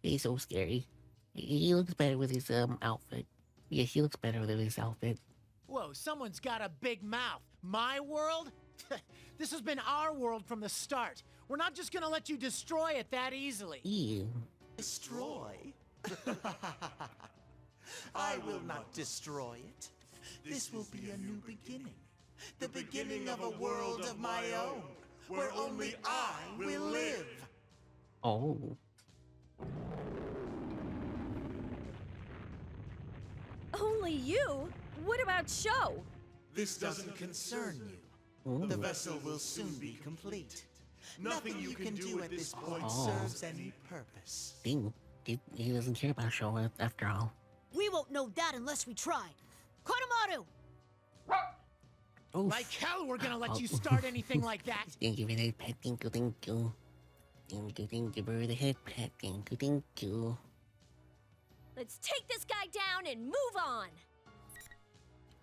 He's so scary. He looks better with his outfit. Yeah, he looks better with his outfit. Whoa, someone's got a big mouth. My world? This has been our world from the start. We're not just gonna let you destroy it that easily. Ew. Destroy? I will not destroy it. This will be a new beginning. The beginning of a world of my own, where only I will live. Oh. Only you? What about Show? This doesn't concern you. Ooh. The vessel will soon be complete. Nothing you can do at this point serves any purpose. Ding. He doesn't care about Show after all. We won't know that unless we try. Konomaru! Oof. Like hell we're gonna let you start anything like that. Thank you for the pet. Thank you. Thank you for the head pet. Thank you. Let's take this guy down and move on.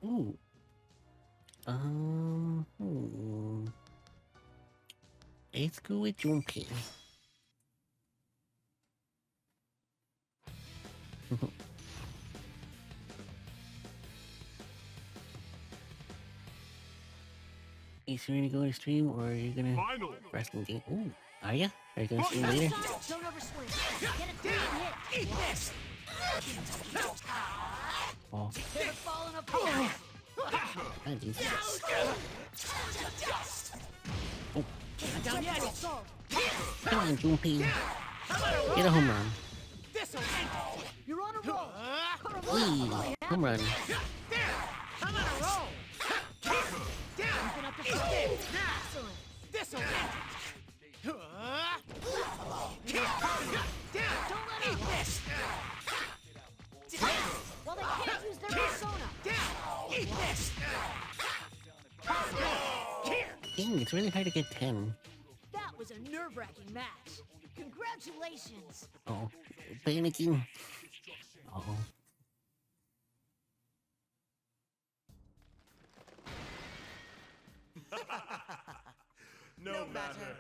Ooh. Let's go with Junpei. Is you gonna go to stream or are you gonna rest in game? Ooh, are ya? Are you gonna stream later? Don't overswing. Get a clean hit. Eat this! Oh. They're falling apart. Ah, geez. Oh. Down yet. Salt. Come on, Junpei. Get a home run. You're on a roll. Wee, home run. I'm on a roll. Keeping up the fight. Excellent. This'll end it. Don't let up. Well, they can't use their persona. Eat this. Dang, it's really hard to get 10. That was a nerve-wracking match. Congratulations. Oh, panicking. Oh. No matter.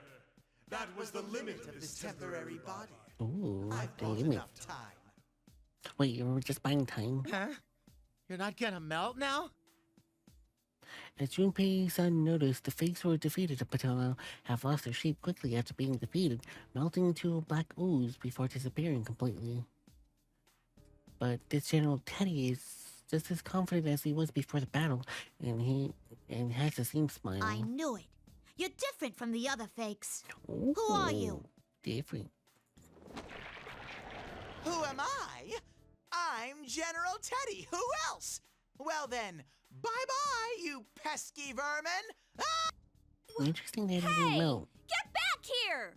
That was the limit of this temporary body. Ooh, I've the bought limit. enough time. Wait, you were just buying time? Huh? You're not gonna melt now? As Junpei-san noticed, the fakes who were defeated up until now have lost their shape quickly after being defeated, melting into a black ooze before disappearing completely. But this General Teddy is just as confident as he was before the battle, and has the same smile. I knew it. You're different from the other fakes. Who are you? Different. Who am I? I'm General Teddy. Who else? Well then, bye-bye, you pesky vermin! Ah! Interesting that he didn't melt. Get back here!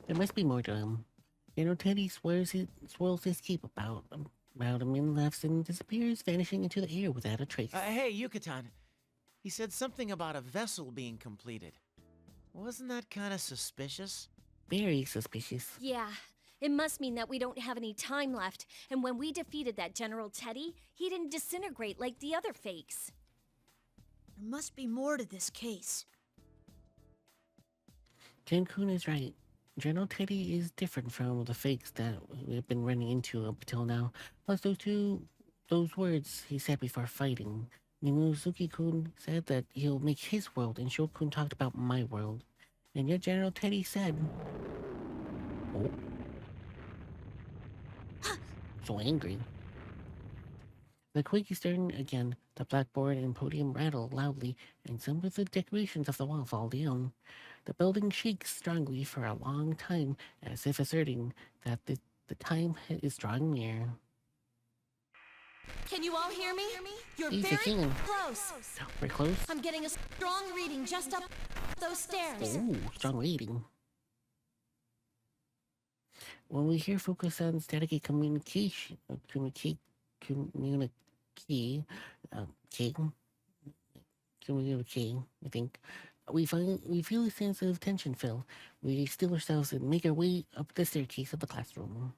There must be more to him. General Teddy swirls his cape about him and laughs and disappears, vanishing into the air without a trace. Hey, Yucatan. He said something about a vessel being completed. Wasn't that kind of suspicious? Very suspicious. Yeah, it must mean that we don't have any time left, and when we defeated that General Teddy, he didn't disintegrate like the other fakes. There must be more to this case. Jen-kun is right. General Teddy is different from the fakes that we've been running into up until now. Plus those words he said before fighting. Minosuke-kun said that he'll make his world, and Sho-kun talked about my world. And yet General Teddy said... Oh. So angry. The quickies turn again. The blackboard and podium rattle loudly, and some of the decorations of the wall fall down. The building shakes strongly for a long time, as if asserting that the time is drawing near. Can you all hear me? You're Easy very king. close. We're close. I'm getting a strong reading just up those stairs. Ooh, strong reading. When we hear focus on static communication, communicate, I think, we feel a sense of tension fill. We still ourselves and make our way up the staircase of the classroom.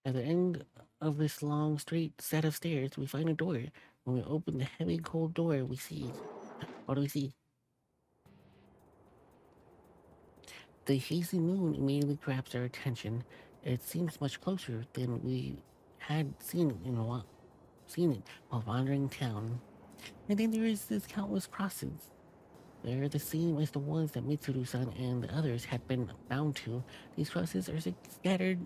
At the end of this long, straight set of stairs, we find a door. When we open the heavy, cold door, we see... What do we see? The hazy moon immediately grabs our attention. It seems much closer than we had seen it while wandering town. And then there is this countless crosses. They're the same as the ones that Mitsuru-san and the others had been bound to. These crosses are scattered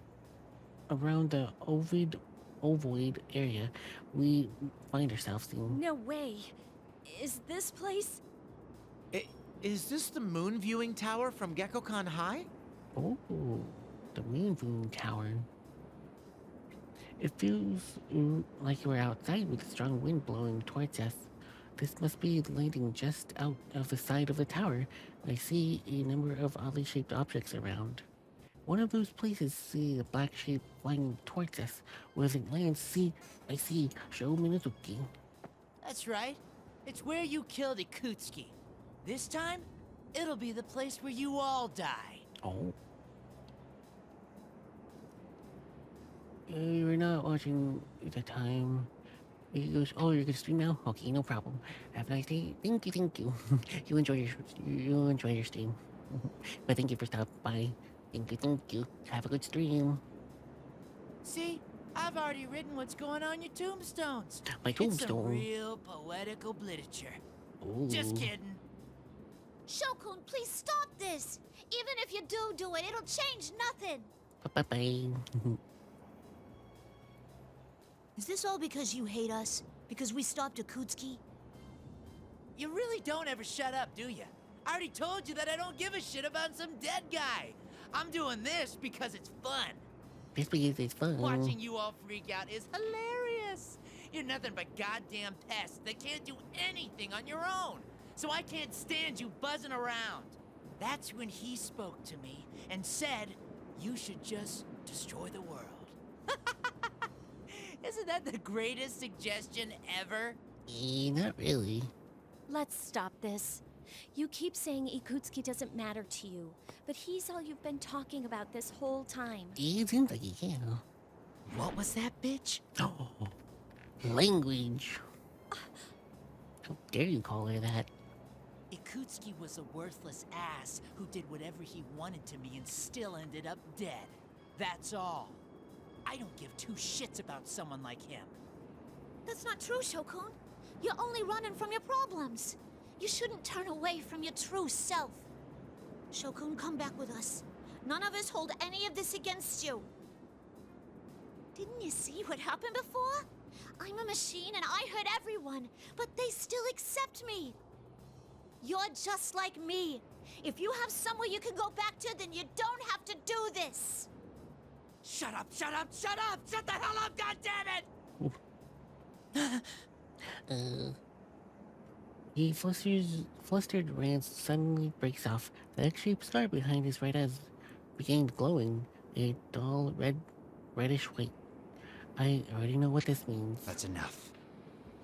around the ovoid area we find ourselves in. No way. Is this place? Is this the moon viewing tower from Gekkoukan High? Oh, the moon viewing tower. It feels like we're outside with a strong wind blowing towards us. This must be the landing just out of the side of the tower. I see a number of oddly shaped objects around. One of those places see a black shape flying towards us. Where it lands, I see Sho Minazuki. That's right. It's where you killed Ikutsuki. This time, it'll be the place where you all die. Oh. You're not watching the time. Oh, you're gonna stream now? Okay, no problem. Have a nice day. Thank you. you enjoy your stream. But thank you for stopping by. Thank you. Have a good stream. See? I've already written what's going on your tombstones. My tombstone? It's some real poetic obliterature. Ooh. Just kidding. Shokun, please stop this! Even if you do it, it'll change nothing! Bye-bye. Is this all because you hate us? Because we stopped Ikutsuki? You really don't ever shut up, do you? I already told you that I don't give a shit about some dead guy. I'm doing this because it's fun. This because it's fun. Watching you all freak out is hilarious. You're nothing but goddamn pests that can't do anything on your own. So I can't stand you buzzing around. That's when he spoke to me and said, you should just destroy the world. Isn't that the greatest suggestion ever? Not really. Let's stop this. You keep saying Ikutsuki doesn't matter to you, but he's all you've been talking about this whole time. It seems like he can. What was that, bitch? Oh, language. How dare you call her that? Ikutsky was a worthless ass who did whatever he wanted to me and still ended up dead. That's all. I don't give two shits about someone like him. That's not true, Shokun. You're only running from your problems. You shouldn't turn away from your true self. Shokun, come back with us. None of us hold any of this against you. Didn't you see what happened before? I'm a machine and I hurt everyone, but they still accept me. You're just like me. If you have somewhere you can go back to, then you don't have to do this. Shut up, shut up, shut up! Shut the hell up, goddammit! He flustered rant suddenly breaks off. The egg-shaped star behind his right eyes began glowing, a dull reddish white. I already know what this means. That's enough.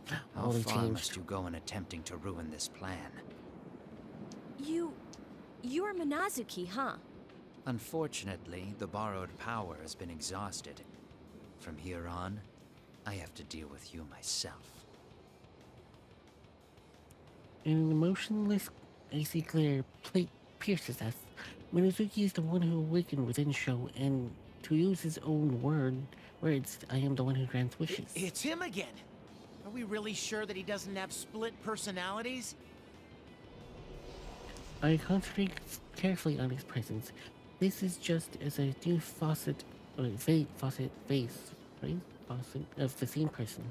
How Holy far changed. must you go in attempting to ruin this plan? You're Minazuki, huh? Unfortunately, the borrowed power has been exhausted. From here on, I have to deal with you myself. An emotionless, icy glare pierces us. Minazuki is the one who awakened within Sho, and to use his own words, I am the one who grants wishes. It's him again! Are we really sure that he doesn't have split personalities? I concentrate carefully on his presence. This is just as a new faucet of the same person.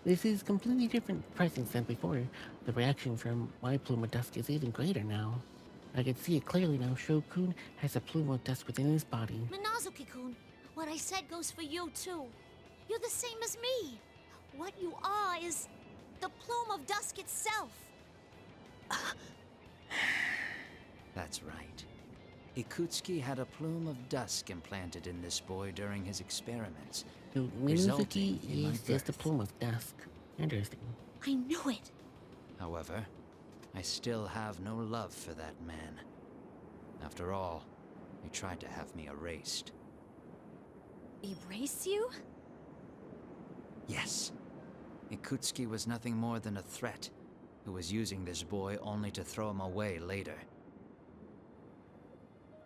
This is completely different presence than before. The reaction from my plume of dust is even greater now. I can see it clearly now. Shokun has a plume of dust within his body. Minazuki-kun, what I said goes for you too. You're the same as me. What you are is the plume of dusk itself. That's right. Ikutsky had a plume of dusk implanted in this boy during his experiments. So resulting Minazuki in my is just a birth. plume of dusk. Interesting. I knew it. However, I still have no love for that man. After all, he tried to have me erased. Erase you? Yes. Ikutsky was nothing more than a threat, who was using this boy only to throw him away later.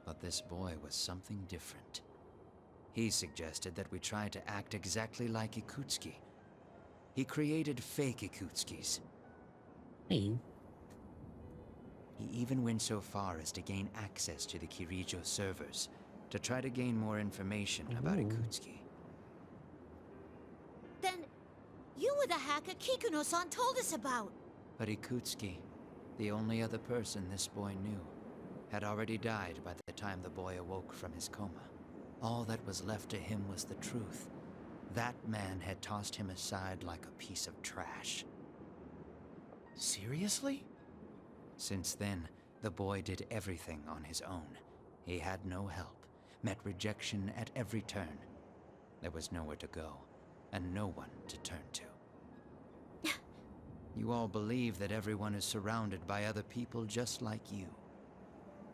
But this boy was something different. He suggested that we try to act exactly like Ikutsky. He created fake Ikutskis. Hey. He even went so far as to gain access to the Kirijo servers to try to gain more information about Ikutsky. Then you were the hacker Kikuno-san told us about. But Ikutsky, the only other person this boy knew, had already died by the time the boy awoke from his coma. All that was left to him was the truth. That man had tossed him aside like a piece of trash. Seriously? Since then, the boy did everything on his own. He had no help, met rejection at every turn. There was nowhere to go, and no one to turn to. You all believe that everyone is surrounded by other people just like you.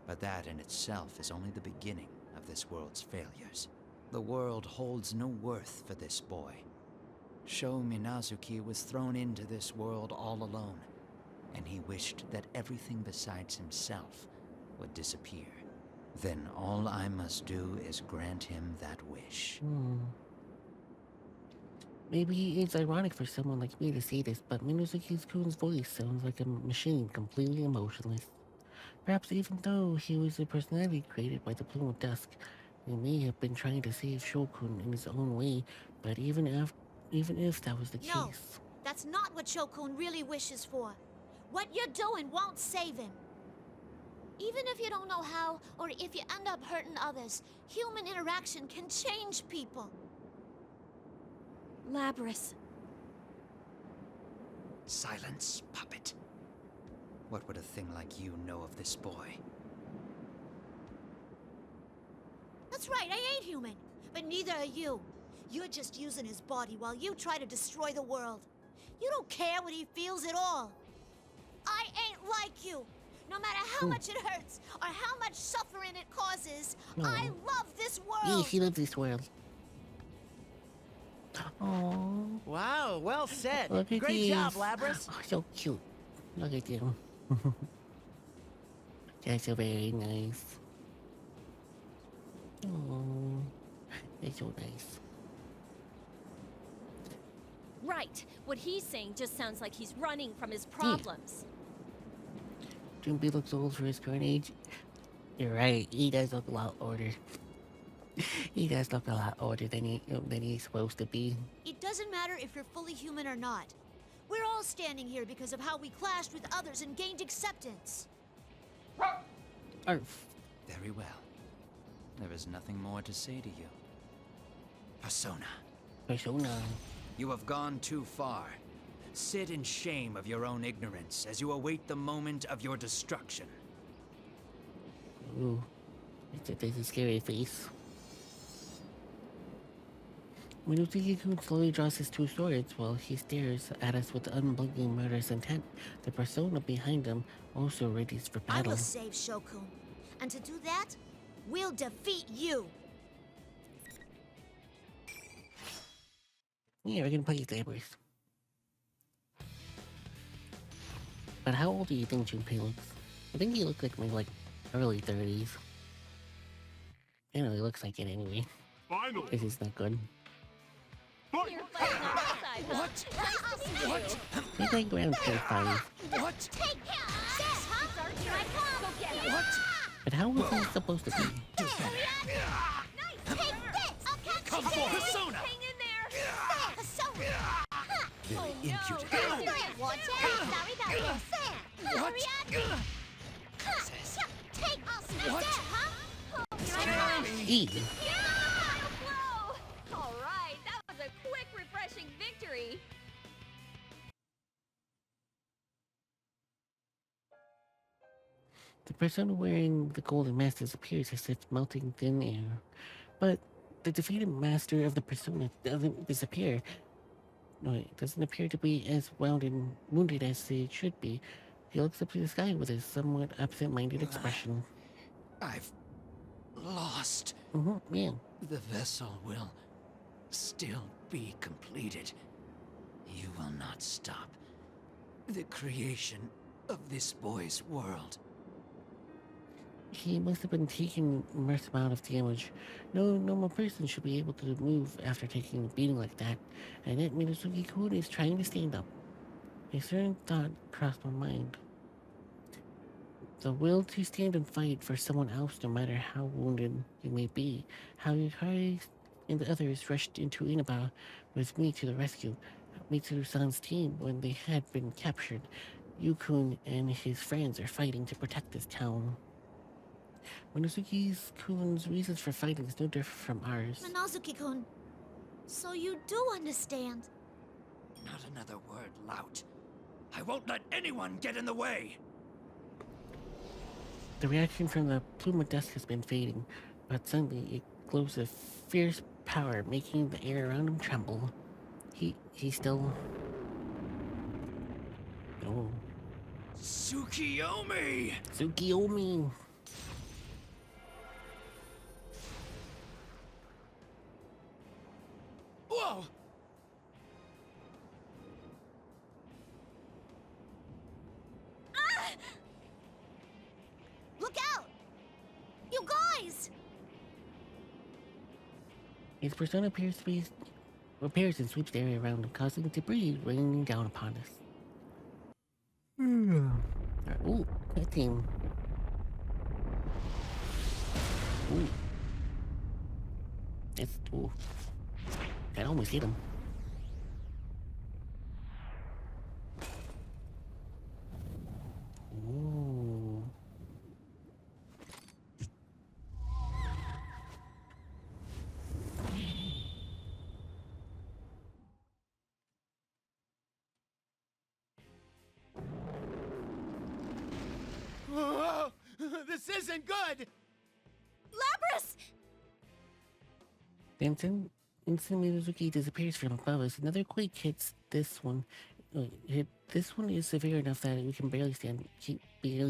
But that in itself is only the beginning of this world's failures. The world holds no worth for this boy. Sho Minazuki was thrown into this world all alone, and he wished that everything besides himself would disappear. Then all I must do is grant him that wish. Maybe it's ironic for someone like me to say this, but Minazuki-kun's voice sounds like a machine, completely emotionless. Perhaps even though he was a personality created by the Plume of Dusk, he may have been trying to save Shokun in his own way, but even if that was the No, case... that's not what Shokun really wishes for. What you're doing won't save him. Even if you don't know how, or if you end up hurting others, human interaction can change people. Labris. Silence, puppet. What would a thing like you know of this boy? That's right, I ain't human. But neither are you. You're just using his body while you try to destroy the world. You don't care what he feels at all. I ain't like you. No matter how much it hurts, or how much suffering it causes, I love this world. Yeah, she loves this world. Oh, Wow, well said. look at Great these. job, Labrys. Oh, so cute. Look at them. That's so very nice. Oh, that's so nice. Right. What he's saying just sounds like he's running from his problems. Jumpy looks old for his current age. You're right. He does look a lot older. He does look a lot older than he's supposed to be. It doesn't matter if you're fully human or not. We're all standing here because of how we clashed with others and gained acceptance. Arf. Very well. There is nothing more to say to you. Persona. Persona. You have gone too far. Sit in shame of your own ignorance as you await the moment of your destruction. Ooh. There's a scary face. Minosuke-kun slowly draws his two swords while he stares at us with unblinking murderous intent. The persona behind him also readies for I battle. will save Shokun. And to do that, we'll defeat you. Yeah, we're gonna play Labors. But how old do you think Junpei looks? I think he looks like maybe like early 30s. I know he looks like it anyway. Finally. This is not good. You're fighting on my side, huh? What? He's like around 25. What? Take him! This, huh? Here I come! Go get him! What? But how was he supposed to be? Nice! Take this! I'll catch Come you! for Persona! Hang in there! Persona! Very impudent. Watch it! Sorry about this! What? Take us! What? Huh? Here I come! E. All right, that was a quick, refreshing victory. The persona wearing the golden mask disappears as if melting thin air. But the defeated master of the persona doesn't disappear. No, it doesn't appear to be as wounded as it should be. He looks up to the sky with a somewhat absent-minded expression. I've lost. Yeah. The vessel will still be completed. You will not stop the creation of this boy's world. He must have been taking a immense amount of damage. No normal person should be able to move after taking a beating like that. And yet Minosuke-kun is trying to stand up. A certain thought crossed my mind. The will to stand and fight for someone else, no matter how wounded you may be. How Yukari and the others rushed into Inaba with me to the rescue. Mitsuru-san's team when they had been captured. Yukun and his friends are fighting to protect this town. Minosuke-kun's reasons for fighting is no different from ours. Minosuke-kun, so you do understand. Not another word, lout. I won't let anyone get in the way! The reaction from the plume of dust has been fading, but suddenly it glows with fierce power, making the air around him tremble. He's still... Oh. Tsukiyomi! Tsukiyomi! Whoa! Look out! You guys! His persona appears and sweeps the area around him, causing debris raining down upon us. Ooh, that team. Ooh. That's... Ooh. That almost hit him. Ooh. Whoa, this isn't good! Labrys! Then instantly Mizuki disappears from above us. Another quake hits this one. This one is severe enough that we can barely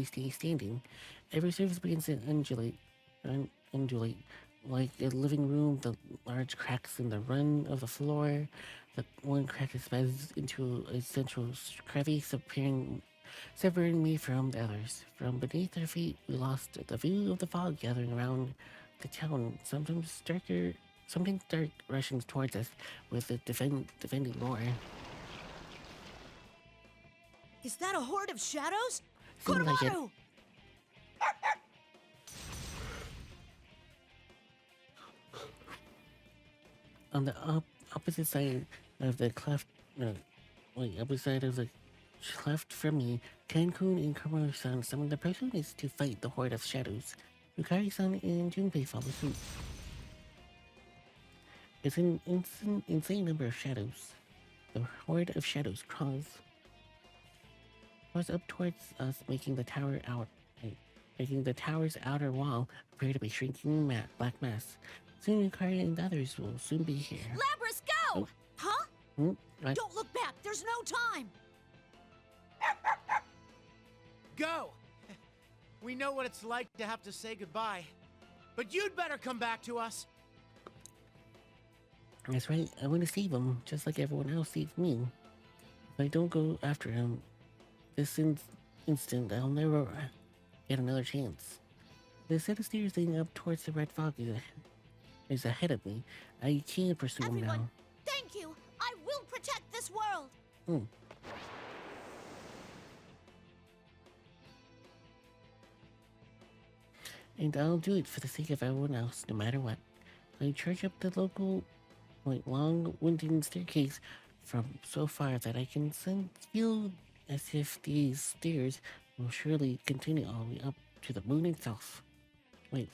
stay standing. Every surface begins to undulate. like the living room, the large cracks in the run of the floor. The one crack expands into a central crevice, severing me from the others. From beneath our feet, we lost the view of the fog gathering around the town. Something dark rushing towards us with the defending roar. Is that a horde of shadows? Seems like it. Kurumaru! On the opposite side of the cleft, opposite side of the cleft from me, Cancun and Kamaru-san summoned the personas to fight the horde of shadows. Yukari-san and Junpei follow suit. It's an insane number of shadows. The horde of shadows crawls up towards us, making the tower's outer wall appear to be shrinking black mass. Soon Yukari and others will soon be here. Labrys, go! Oh. Huh? What? Don't look back. There's no time. Go! We know what it's like to have to say goodbye. But you'd better come back to us. That's right, I want to save him, just like everyone else saved me. If I don't go after him this instant, I'll never get another chance. The set of stairs leading up towards the red fog is ahead of me. I can't pursue him now. Thank you. I will protect this world. And I'll do it for the sake of everyone else, no matter what. I charge up the local, long winding staircase from so far that I can feel as if these stairs will surely continue all the way up to the moon itself. Wait,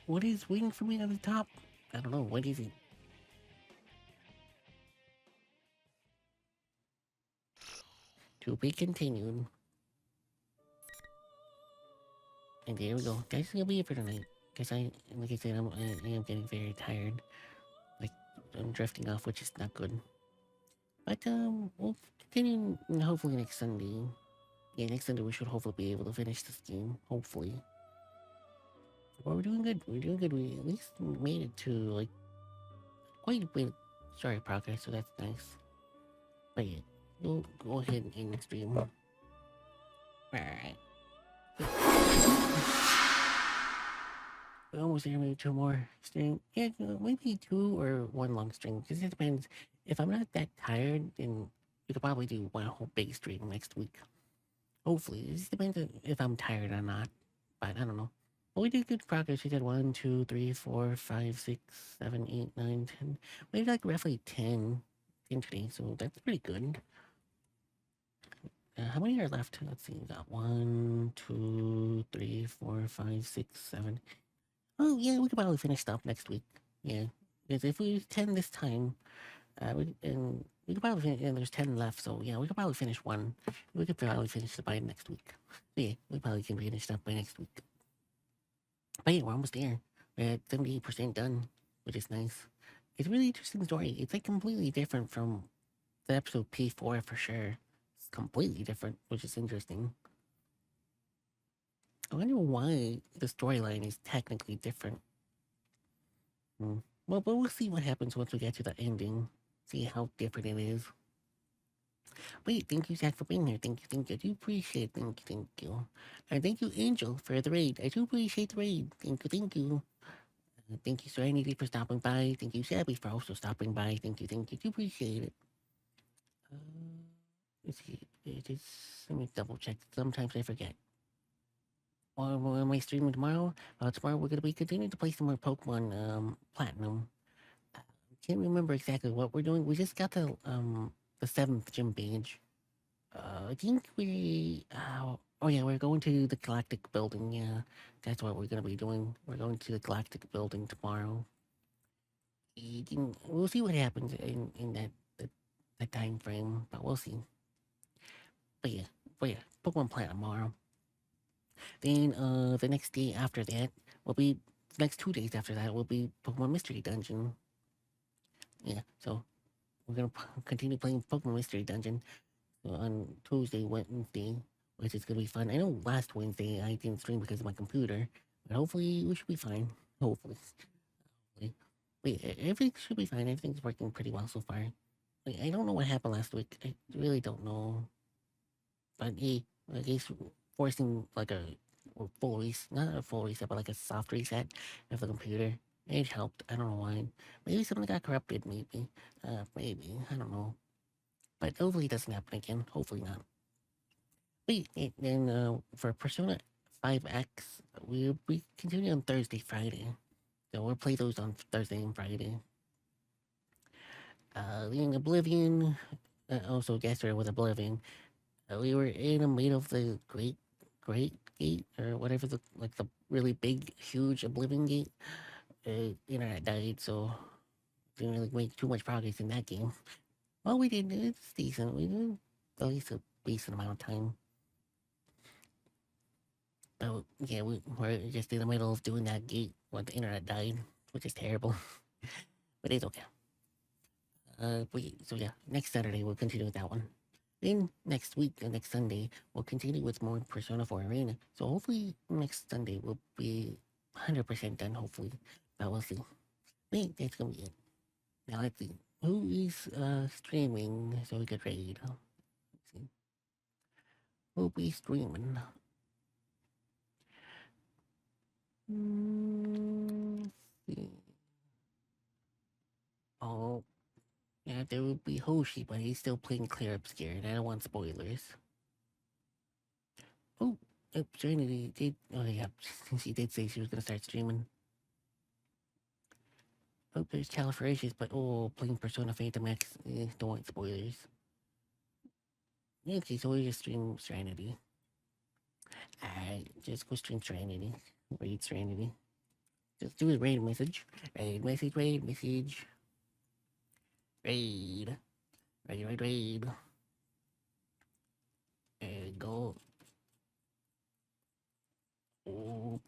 what is waiting for me at the top? I don't know, what is it? To be continued. And there we go. That's gonna be it for tonight. Because like I said, I am getting very tired. Like, I'm drifting off, which is not good. But, we'll continue hopefully next Sunday. Yeah, next Sunday we should hopefully be able to finish this game. Hopefully. Well, we're doing good. We're doing good. We at least made it to, like, quite a bit of progress, so that's nice. But yeah, we'll go ahead and end the stream. Alright. We're almost there, maybe 2 more string. Yeah, maybe 2 or 1 long string, because it depends. If I'm not that tired, then we could probably do 1 whole big stream next week. Hopefully. It just depends if I'm tired or not. But I don't know. But we did good progress. We did 1, 2, 3, 4, 5, 6, 7, 8, 9, 10. We did like roughly 10 today, so that's pretty good. How many are left? Let's see. We got 1, 2, 3, 4, 5, 6, 7. Oh, yeah, we could probably finish up next week. Yeah. Because if we 10 this time, we could probably finish, and there's 10 left, so yeah, we could probably finish 1. We could probably finish it by next week. So yeah, we probably can finish it up by next week. But yeah, we're almost there. We're at 78% done, which is nice. It's a really interesting story. It's like completely different from the episode P4 for sure. It's completely different, which is interesting. I wonder why the storyline is technically different. Well, but we'll see what happens once we get to the ending. See how different it is. Wait, thank you, Zach, for being here. Thank you. I do appreciate it. Thank you. And thank you, Angel, for the raid. I do appreciate the raid. Thank you. Thank you, Serenity, for stopping by. Thank you, Shabby, for also stopping by. Thank you. I do appreciate it. Let's see. Let me double check. Sometimes I forget. Or am I streaming tomorrow? Tomorrow we're going to be continuing to play some more Pokemon Platinum. Can't remember exactly what we're doing. We just got the 7th gym badge. I think we're going to the Galactic Building. Yeah, that's what we're going to be doing. We're going to the Galactic Building tomorrow. We'll see what happens in that time frame, but we'll see. But yeah, Pokemon Platinum tomorrow. Then the next day after that will be the next 2 days after that will be Pokemon Mystery Dungeon. Yeah, so we're gonna continue playing Pokemon Mystery Dungeon on Tuesday, Wednesday, which is gonna be fun. I know last Wednesday I didn't stream because of my computer, but hopefully we should be fine. Hopefully. Wait, everything should be fine. Everything's working pretty well so far. Like, I don't know what happened last week. I really don't know. But hey, I guess forcing like a full reset, not a full reset, but like a soft reset of the computer, it helped. I don't know why. Maybe something got corrupted, maybe. Maybe. I don't know. But hopefully it doesn't happen again. Hopefully not. Wait, and then for Persona 5X, we'll be continuing on Thursday, Friday. So we'll play those on Thursday and Friday. In Oblivion, also yesterday with Oblivion, we were in the middle of the Great Gate, or whatever, the really big, huge Oblivion gate. Internet died, so didn't really make too much progress in that game. Well, we did. It's decent. We did at least a decent amount of time. But yeah, we're just in the middle of doing that gate when the internet died, which is terrible. But it's okay. So yeah, next Saturday we'll continue with that one. Then next week, next Sunday, we'll continue with more Persona 4 Arena. So hopefully next Sunday we'll be 100% done, hopefully. But we'll see. Wait, that's gonna be it. Now let's see. Who is streaming so we could raid? Let's see. Who'll be streaming? Let's see. Oh, yeah, there would be Hoshi, but he's still playing Clear Obscure, and I don't want spoilers. Oh, Trinity did. Oh, yeah, she did say she was gonna start streaming. Oh, there's Califracious, but playing Persona Phantom X. Don't want spoilers. Okay, so we just stream Serenity. Alright, just go stream Serenity. Raid Serenity. Just do a raid message. Raid message, raid message. Raid. Raid. And go. So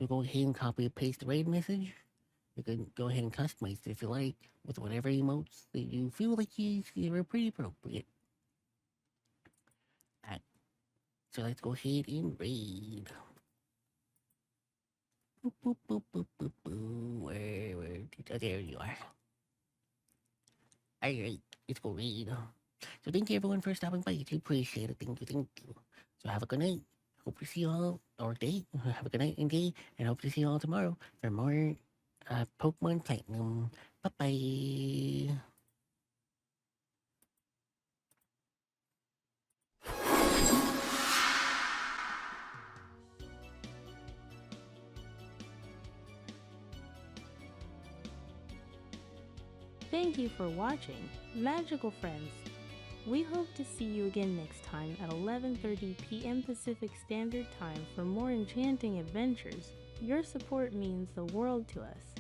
go ahead and copy and paste the raid message. You can go ahead and customize it if you like, with whatever emotes that you feel like are pretty appropriate. Alright. So let's go ahead and raid. Where there you are. Alright, let's go raid. So thank you everyone for stopping by. I do appreciate it. Thank you. So have a good night. Hope to see you all, or day. Have a good night and day, and hope to see you all tomorrow for more Pokemon Platinum. Bye-bye. Thank you for watching, magical friends. We hope to see you again next time at 11:30 p.m. Pacific Standard Time for more enchanting adventures. Your support means the world to us.